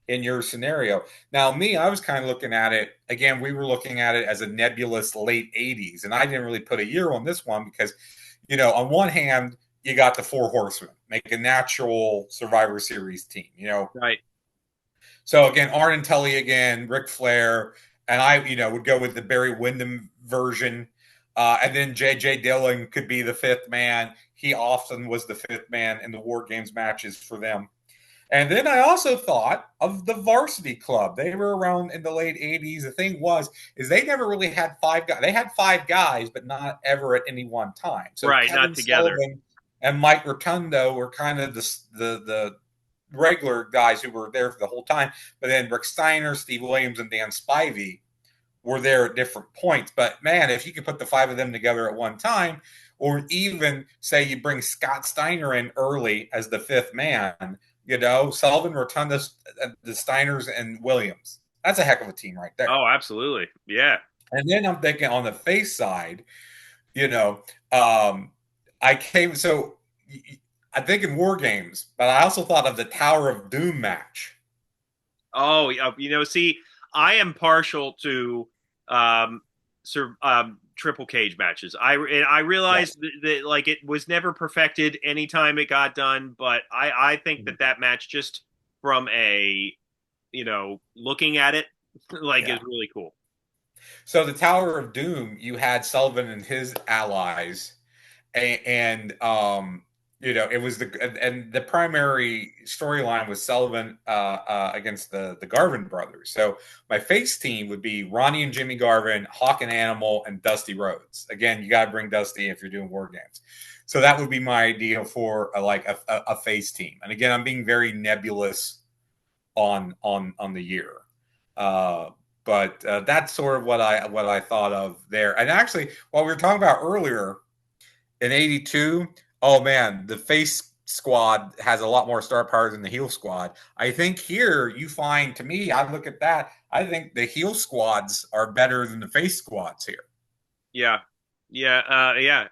in your scenario. Now, me, I was kind of looking at it again. We were looking at it as a nebulous late '80s, and I didn't really put a year on this one because, on one hand, you got the Four Horsemen, make a natural Survivor Series team. Right. So again, Arn and Tully again, Ric Flair, and I, would go with the Barry Windham version. And then J.J. Dillon could be the fifth man. He often was the fifth man in the War Games matches for them. And then I also thought of the Varsity Club. They were around in the late '80s. The thing is they never really had five guys. They had five guys, but not ever at any one time. So Right. Not Kevin together. Sullivan and Mike Rotundo were kind of the regular guys who were there for the whole time. But then Rick Steiner, Steve Williams, and Dan Spivey were there at different points. But man, if you could put the five of them together at one time, or even say you bring Scott Steiner in early as the fifth man, Sullivan, Rotunda, the Steiners, and Williams. That's a heck of a team right there. Oh, absolutely. Yeah. And then I'm thinking on the face side, you know, um, I came so I think in War Games, but I also thought of the Tower of Doom match. Oh, see, I am partial to um, triple cage matches. I Yeah. realized that like it was never perfected anytime it got done, but I think that match just from a looking at it like is Yeah. really cool. So the Tower of Doom, you had Sullivan and his allies, and it was and the primary storyline was Sullivan against the Garvin brothers. So my face team would be Ronnie and Jimmy Garvin, Hawk and Animal, and Dusty Rhodes. Again, you got to bring Dusty if you're doing War Games. So that would be my idea for a face team. And again, I'm being very nebulous on the year. Uh, but that's sort of what I thought of there. And actually, what we were talking about earlier in '82, oh man, the face squad has a lot more star power than the heel squad. I think here you find, to me, I look at that, I think the heel squads are better than the face squads here. Yeah, Yeah.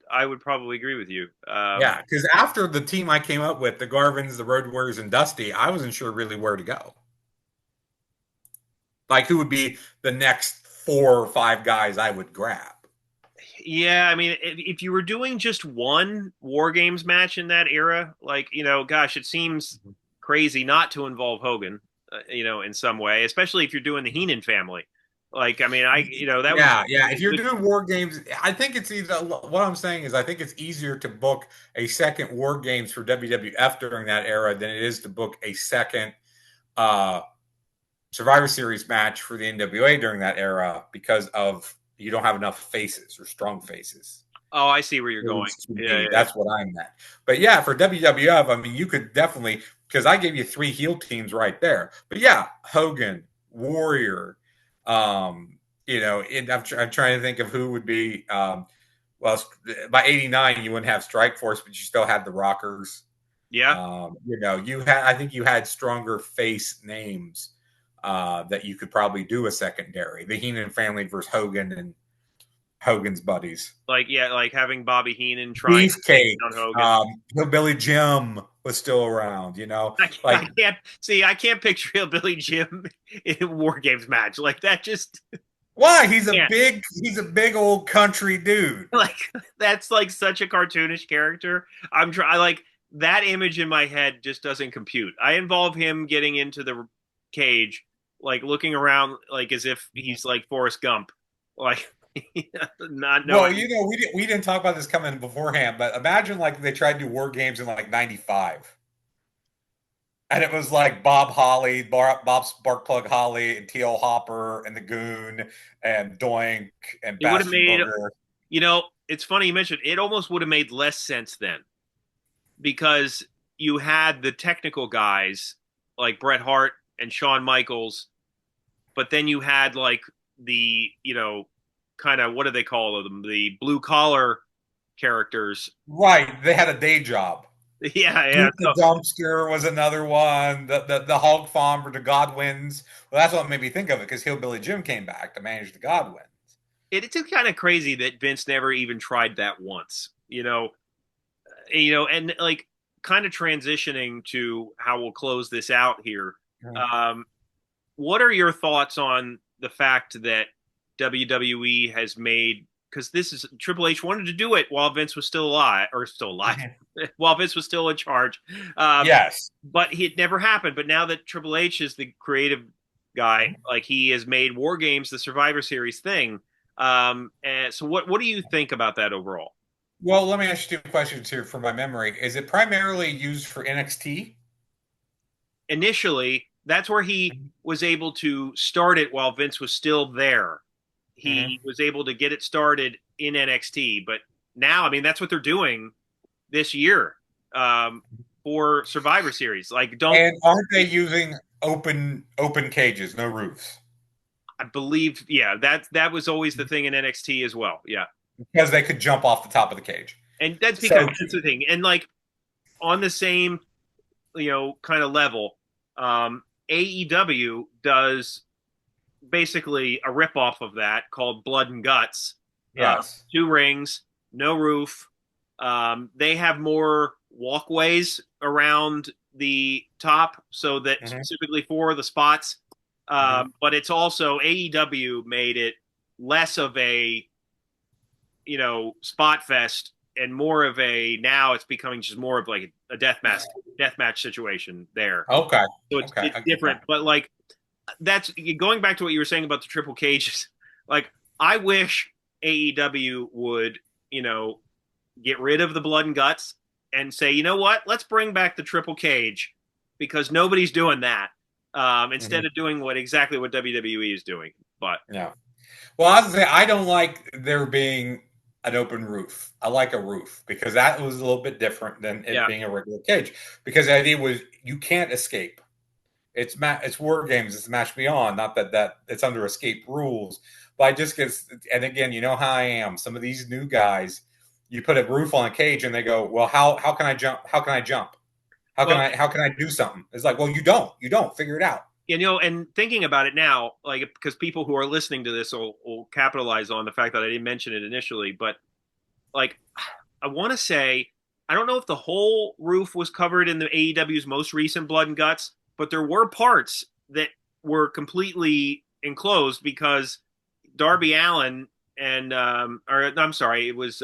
I would probably agree with you. Yeah, because after the team I came up with, the Garvins, the Road Warriors, and Dusty, I wasn't sure really where to go. Like, who would be the next 4 or 5 guys I would grab? Yeah, I mean, if you were doing just one War Games match in that era, like, gosh, it seems crazy not to involve Hogan, in some way, especially if you're doing the Heenan family. Like, I mean, that would Yeah, yeah. be If a you're good. doing war games, I think it's either what I'm saying is I think it's easier to book a second war games for WWF during that era than it is to book a second uh Survivor Series match for the NWA during that era because of you don't have enough faces or strong faces. Oh, I see where you're going. To Yeah, me, yeah, yeah. that's what I'm at. But yeah, for WWF, I mean, you could definitely because I gave you 3 heel teams right there. But yeah, Hogan, Warrior, um, I'm trying to think of who would be. Well, by '89, you wouldn't have Strike Force, but you still had the Rockers. Yeah. You had I think you had stronger face names that you could probably do a secondary. The Heenan family versus Hogan and Hogan's buddies. Like, yeah, like having Bobby Heenan trying to take Beefcake, down Hogan. Hillbilly Jim was still around. I Like can't see. I can't picture Hillbilly Jim in a War Games match like that. Just why can't. he's a big old country dude. Like that's like such a cartoonish character. I'm trying like that image in my head just doesn't compute. I involve him getting into the cage, like looking around, like as if he's like Forrest Gump, like not knowing. Well, we didn't talk about this coming beforehand, but imagine like they tried to do war games in like '95. And it was like Bob Holly, Bob Sparkplug Holly, and T.L. Hopper, and the Goon, and Doink, and It would have Bastion made, Booger. it's funny you mentioned it almost would have made less sense then because you had the technical guys like Bret Hart and Shawn Michaels, but then you had like the, kind of what do they call them? The blue collar characters. Right. They had a day job. Yeah, yeah. Duke the Dumpster was another one. The Hog Farm or the Godwins. Well, that's what made me think of it because Hillbilly Jim came back to manage the Godwins. It's kind of crazy that Vince never even tried that once, and like kind of transitioning to how we'll close this out here. Mhm. Um, what are your thoughts on the fact that WWE has made because this is Triple H wanted to do it while Vince was still alive, while Vince was still in charge. Yes. But it never happened. But now that Triple H is the creative guy, like he has made War Games the Survivor Series thing. And so what do you think about that overall? Well, let me ask you 2 questions here from my memory. Is it primarily used for NXT? Initially, that's where he was able to start it while Vince was still there. Mm-hmm. He was able to get it started in NXT, but now, I mean, that's what they're doing this year for Survivor Series. Like, don't And aren't they using open cages, no roofs? I believe? Yeah, that was always the thing in NXT as well. Yeah, Because they could jump off the top of the cage. and that's because So that's the thing. And like on the same kind of level, AEW does basically a ripoff of that called Blood and Guts. yes. 2 rings, no roof. They have more walkways around the top, so that Mm-hmm. specifically for the spots. Mm-hmm. But it's also AEW made it less of a spot fest and more of a now it's becoming just more of like a death match situation there. Okay. So Okay. it's I get different, that. but like that's going back to what you were saying about the triple cages. Like I wish AEW would, get rid of the blood and guts and say, you know what, let's bring back the triple cage because nobody's doing that. Instead Mm-hmm. of doing exactly what WWE is doing. But Yeah. Well, I was gonna say I don't like there being an open roof. I like a roof because that was a little bit different than it yeah, being a regular cage. Because the idea was you can't escape. It's war games. It's match beyond. Not that it's under escape rules. But I just get and again, you know how I am. Some of these new guys, you put a roof on a cage and they go, well, how can I jump? How can I jump? well, How can I do something? It's like, well, you don't figure it out. And thinking about it now, like because people who are listening to this will capitalize on the fact that I didn't mention it initially, but like I want to say I don't know if the whole roof was covered in the AEW's most recent Blood and Guts, but there were parts that were completely enclosed because Darby Allin and or I'm sorry, it was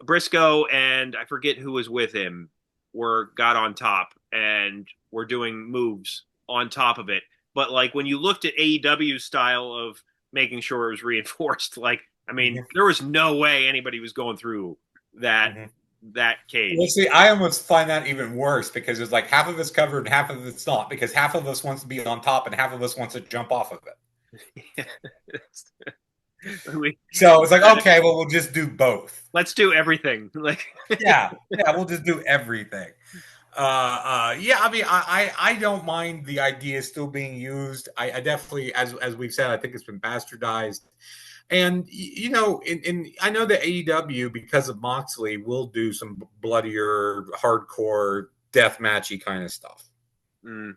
Briscoe and I forget who was with him were got on top and were doing moves on top of it. But like when you looked at AEW's style of making sure it was reinforced, like I mean, Mhm. there was no way anybody was going through that Mhm. that Well, cage. see, I almost find that even worse because it's like half of it's covered and half of it's not. Because half of us wants to be on top and half of us wants to jump off of it. we, So it's like, okay, well, we'll just do both. let's do everything. Like, Yeah, yeah, we'll just do everything. Yeah, I mean, I don't mind the idea still being used. I definitely, as we've said, I think it's been bastardized. And you know, in I know that AEW because of Moxley will do some bloodier, hardcore, death matchy kind of stuff. mm,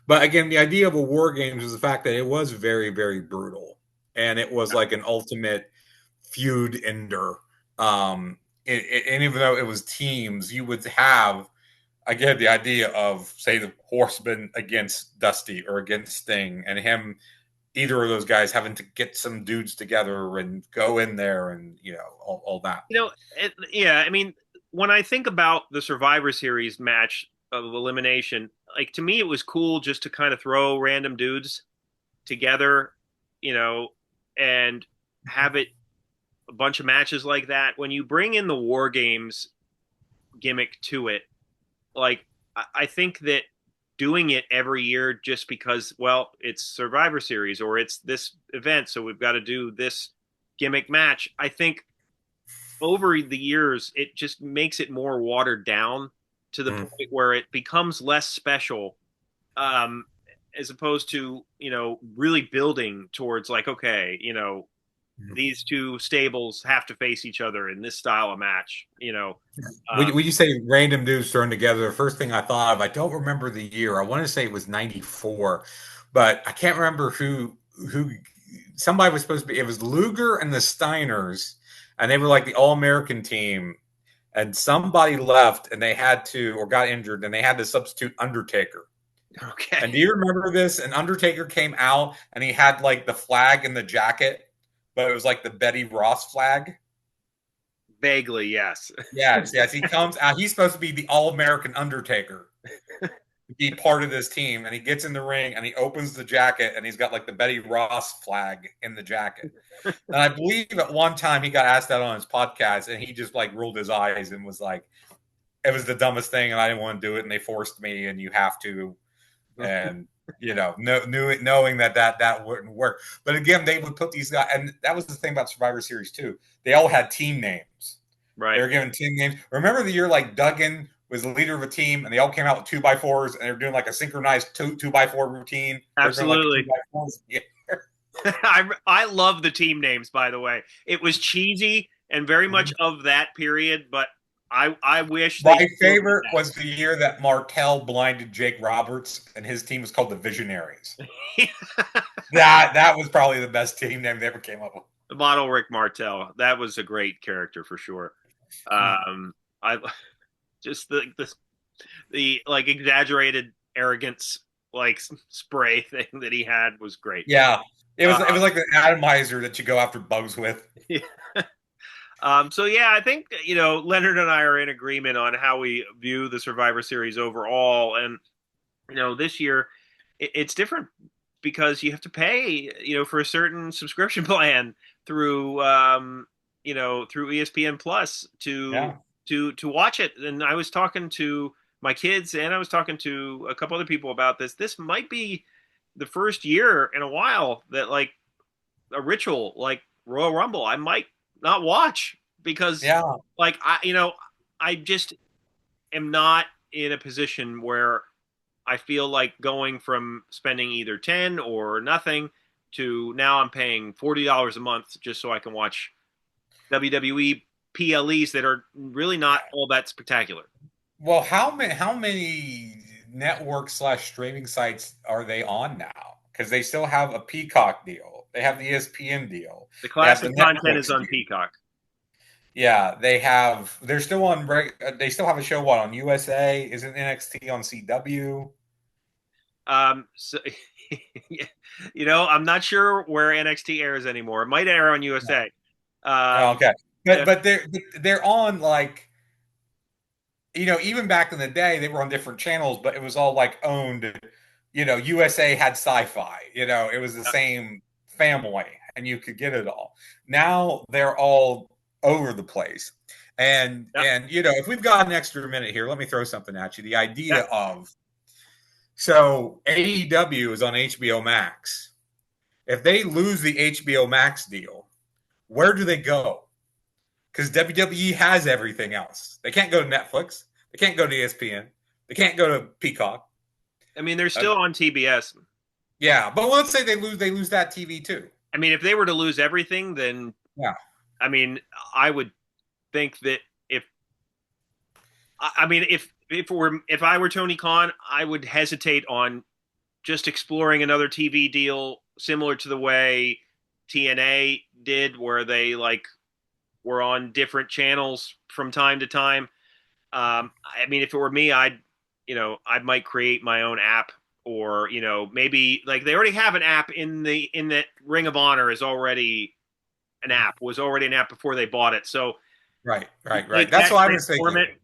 But again, the idea of a war games is the fact that it was very, very brutal, and it was like an ultimate feud ender. And even though it was teams, you would have again the idea of say the Horseman against Dusty or against Sting, and him either of those guys having to get some dudes together and go in there and all that. yeah, I mean, when I think about the Survivor Series match of elimination, like to me, it was cool just to kind of throw random dudes together, you know, and have it a bunch of matches like that. When you bring in the War Games gimmick to it, like I think that doing it every year just because, well, it's Survivor Series or it's this event, so we've got to do this gimmick match. I think over the years, it just makes it more watered down to the Mm. point where it becomes less special, um, as opposed to really building towards like, okay, these two stables have to face each other in this style of match. When, Um, when you say random dudes thrown together, the first thing I thought of, I don't remember the year. I want to say it was '94, but I can't remember who. Somebody was supposed to be. It was Luger and the Steiners, and they were like the All American team. And somebody left, and they had to, or got injured, and they had to substitute Undertaker. okay, And do you remember this? And Undertaker came out, and he had like the flag in the jacket, but it was like the Betty Ross flag. vaguely, yes. Yes, yes. He comes out. He's supposed to be the All American Undertaker, be part of this team. And he gets in the ring and he opens the jacket and he's got like the Betty Ross flag in the jacket. And I believe at one time he got asked that on his podcast and he just like rolled his eyes and was like, it was the dumbest thing and I didn't want to do it. And they forced me and you have to. And knowing that wouldn't work. But again, they would put these guys, and that was the thing about Survivor Series too. They all had team names. They Right. were given team names. Remember the year like Duggan was the leader of a team, and they all came out with 2x4s, and they were doing like a synchronized two by four routine. They're doing like a two Absolutely. by fours. Yeah. I love the team names, by the way. It was cheesy and very much of that period, but I wish they My still did favorite was the year that Martel blinded Jake Roberts, and his team was called the Visionaries. that. That was probably the best team name they ever came up with. The model Rick Martel. That was a great character for sure. I just the like exaggerated arrogance like spray thing that he had was great. Yeah, it was Uh, like the atomizer that you go after bugs with. yeah. So yeah, I think Leonard and I are in agreement on how we view the Survivor Series overall, and this year it's different because you have to pay for a certain subscription plan through through ESPN Plus to Yeah, watch it. And I was talking to my kids and I was talking to a couple other people about this. This might be the first year in a while that like a ritual like Royal Rumble I might not watch because yeah. like I just am not in a position where I feel like going from spending either 10 or nothing to now I'm paying $40 a month just so I can watch WWE PLEs that are really not all that spectacular. Well, how many network slash streaming sites are they on now? Because they still have a Peacock deal. They have the ESPN deal. The They have the classic content is Netflix on deal. Peacock. Yeah, they have. They're still on. They still have a show. What on USA? Isn't NXT on CW? So I'm not sure where NXT airs anymore. It might air on USA. Oh, Um, okay, uh, but they're on like even back in the day they were on different channels, but it was all like owned. USA had Sci-Fi. It was the same family, and you could get it all. Now they're all over the place, and yeah, if we've got an extra minute here, let me throw something at you. The yeah. idea of so AEW is on HBO Max. If they lose the HBO Max deal, where do they go? Because WWE has everything else. They can't go to Netflix. They can't go to ESPN. They can't go to Peacock. I mean, they're Uh, still on TBS. yeah, but let's say they lose that TV too. I mean, if they were to lose everything, then Yeah. I mean, I would think that if I mean if I were Tony Khan, I would hesitate on just exploring another TV deal similar to the way TNA did, where they were on different channels from time to time. I mean, if it were me, I might create my own app, or maybe like they already have an app in that Ring of Honor is already was already an app before they bought it. So Right. take That's that, what I was transform thinking. it.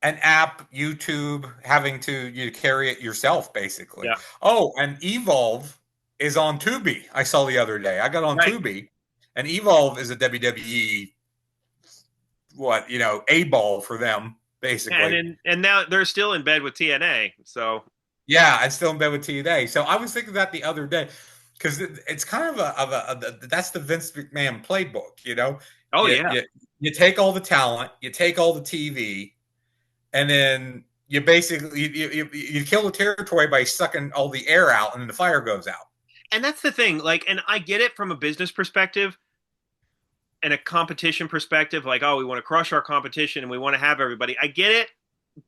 An app, YouTube, having to carry it yourself, basically. Yeah, Oh, and Evolve is on Tubi. I saw the other day. I got on right. Tubi, and Evolve is a WWE a ball for them, And basically. and now they're still in bed with TNA. So Yeah, I'm still in bed with TNA. So I was thinking that the other day because it's kind that's the Vince McMahon playbook. oh You, yeah. you you take all the talent, you take all the TV, and then you basically you kill the territory by sucking all the air out, and then the fire goes out. And that's the thing. And I get it from a business perspective and a competition perspective. Like, oh, we want to crush our competition and we want to have everybody. I get it,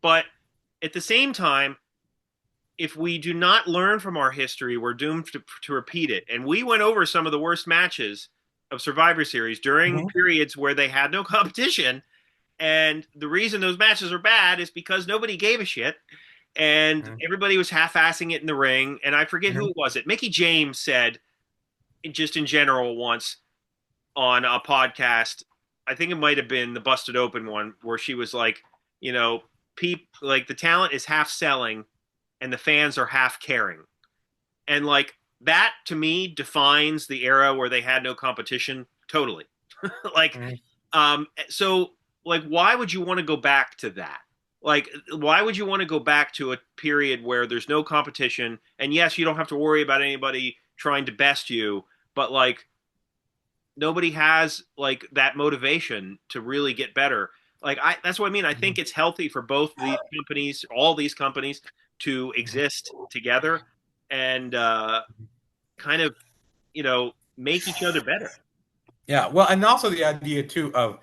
but at the same time, if we do not learn from our history, we're doomed to repeat it. And we went over some of the worst matches of Survivor Series during Mm-hmm. periods where they had no competition. And the reason those matches are bad is because nobody gave a shit. And Mm-hmm. everybody was half-assing it in the ring. And I forget who it was. It Mickey James said, just in general, once on a podcast, I think it might have been the Busted Open one, where she was like, like the talent is half selling and the fans are half caring. And like that to me defines the era where they had no competition totally. like Mm-hmm. so like why would you want to go back to that? Like why would you want to go back to a period where there's no competition, and yes, you don't have to worry about anybody trying to best you, but like nobody has like that motivation to really get better. Like that's what I mean. I think it's healthy for both these companies, all these companies, to exist together and kind of make each other better. Yeah, well, and also the idea too of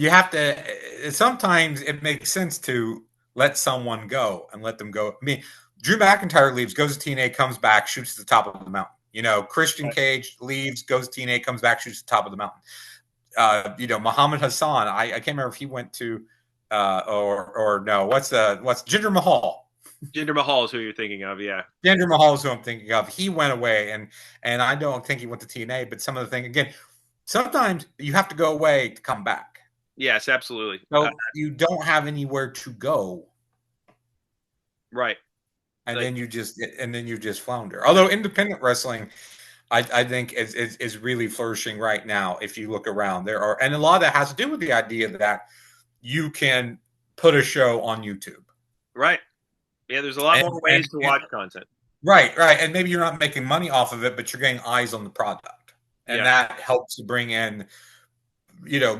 you have to. Sometimes it makes sense to let someone go and let them go. I mean, Drew McIntyre leaves, goes to TNA, comes back, shoots at the top of the mountain. Christian Right. Cage leaves, goes to TNA, comes back, shoots at the top of the mountain. Muhammad Hassan. I can't remember if he went to or no. What's Jinder Mahal? Jinder Mahal is who you're thinking of, yeah. Jinder Mahal is who I'm thinking of. He went away, and I don't think he went to TNA. But some of the thing again, sometimes you have to go away to come back. Yes, absolutely. So you don't have anywhere to go, Right. and Like, then you just flounder. Although independent wrestling, I think is really flourishing right now. If you look around, and a lot of that has to do with the idea that you can put a show on YouTube. right. Yeah, there's a lot And, more and, ways to and watch content. right. And maybe you're not making money off of it, but you're getting eyes on the product. And Yeah. that helps to bring in,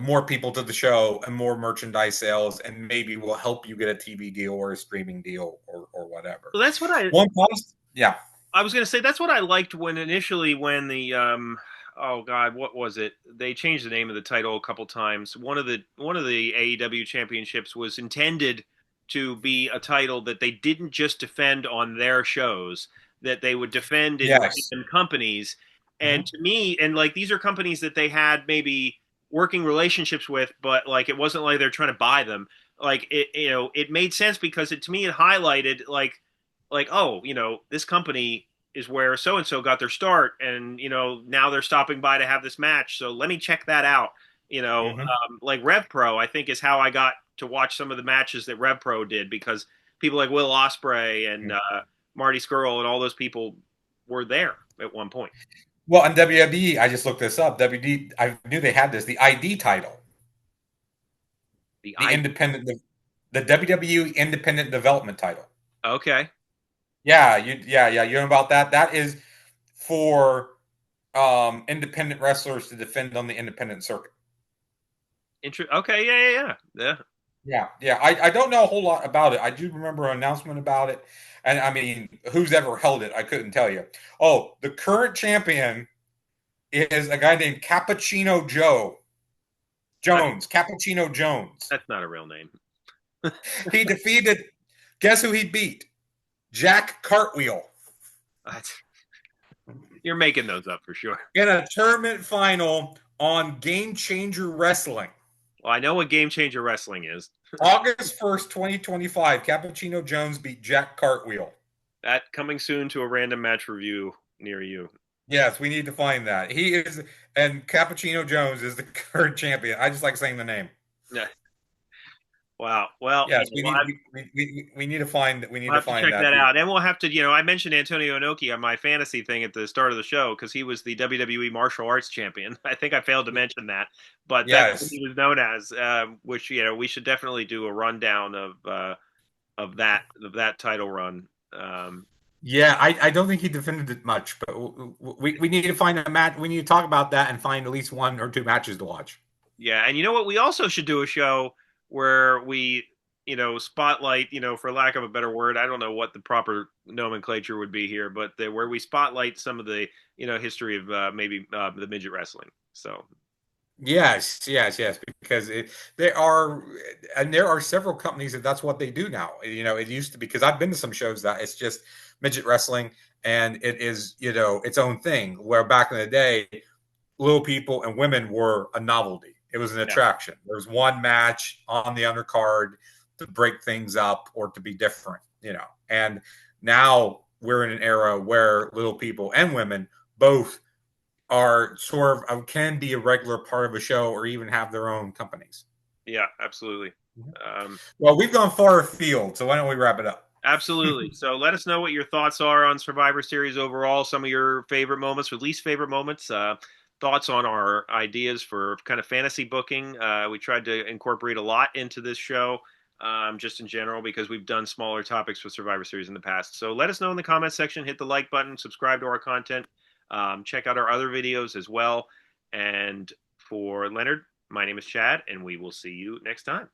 more people to the show and more merchandise sales, and maybe will help you get a TV deal or a streaming deal or whatever. Well, that's what One post, yeah. I was going to say. That's what I liked when the oh god, what was it? They changed the name of the title a couple times. One of the AEW championships was intended to be a title that they didn't just defend on their shows, that they would defend Yes. in companies. And Mhm. to me, and like these are companies that they had maybe working relationships with, but like it wasn't like they're trying to buy them. Like it, it made sense because it to me it highlighted like oh, this company is where so and so got their start, and now they're stopping by to have this match. So let me check that out. Mhm. Like Rev Pro, I think is how I got to watch some of the matches that Rev Pro did because people like Will Ospreay and Marty Scurll and all those people were there at one point. Well, on WWE, I just looked this up. WD, I knew they had this. The ID title, The the I independent, the WWE Independent Development title. Okay, Yeah, yeah. You know about that? That is for independent wrestlers to defend on the independent circuit. Okay, yeah. Yeah. I don't know a whole lot about it. I do remember an announcement about it, and I mean, who's ever held it? I couldn't tell you. Oh, the current champion is a guy named Cappuccino Joe That, Jones. Cappuccino Jones. that's not a real name. He defeated. Guess who he beat? Jack Cartwheel That's, you're making those up for sure. in a tournament final on Game Changer Wrestling. Well, I know what Game Changer Wrestling is. August 1st, 2025, Cappuccino Jones beat Jack Cartwheel. That coming soon to a random match review near you. Yes, we need to find that. He is, and Cappuccino Jones is the current champion. I just like saying the name. Yeah. Wow. Well, Yes, we need to find we'll have to check that. that out. And we'll have to, I mentioned Antonio Inoki on my fantasy thing at the start of the show because he was the WWE martial arts champion. I think I failed to mention that, but that's what Yes. he was known as. Which we should definitely do a rundown of that title run. Yeah, I don't think he defended it much, but we need to find a match. We need to talk about that and find at least one or two matches to watch. Yeah, and you know what? We also should do a show where we, spotlight, for lack of a better word, I don't know what the proper nomenclature would be here, but where we spotlight some of the, history of maybe the midget wrestling. So, Yes, because there are several companies that's what they do now. It used to be because I've been to some shows that it's just midget wrestling and it is its own thing. Where back in the day, little people and women were a novelty. It was an yeah, attraction. There was one match on the undercard to break things up or to be different. And now we're in an era where little people and women both are sort of can be a regular part of a show or even have their own companies. yeah, absolutely. Mhm. Um, Well, we've gone far afield, so why don't we wrap it up? Absolutely. So let us know what your thoughts are on Survivor Series overall, some of your favorite moments or least favorite moments, thoughts on our ideas for kind of fantasy booking. We tried to incorporate a lot into this show, just in general, because we've done smaller topics with Survivor Series in the past. So let us know in the comments section, hit the like button, subscribe to our content, check out our other videos as well. And for Leonard, my name is Chad, and we will see you next time.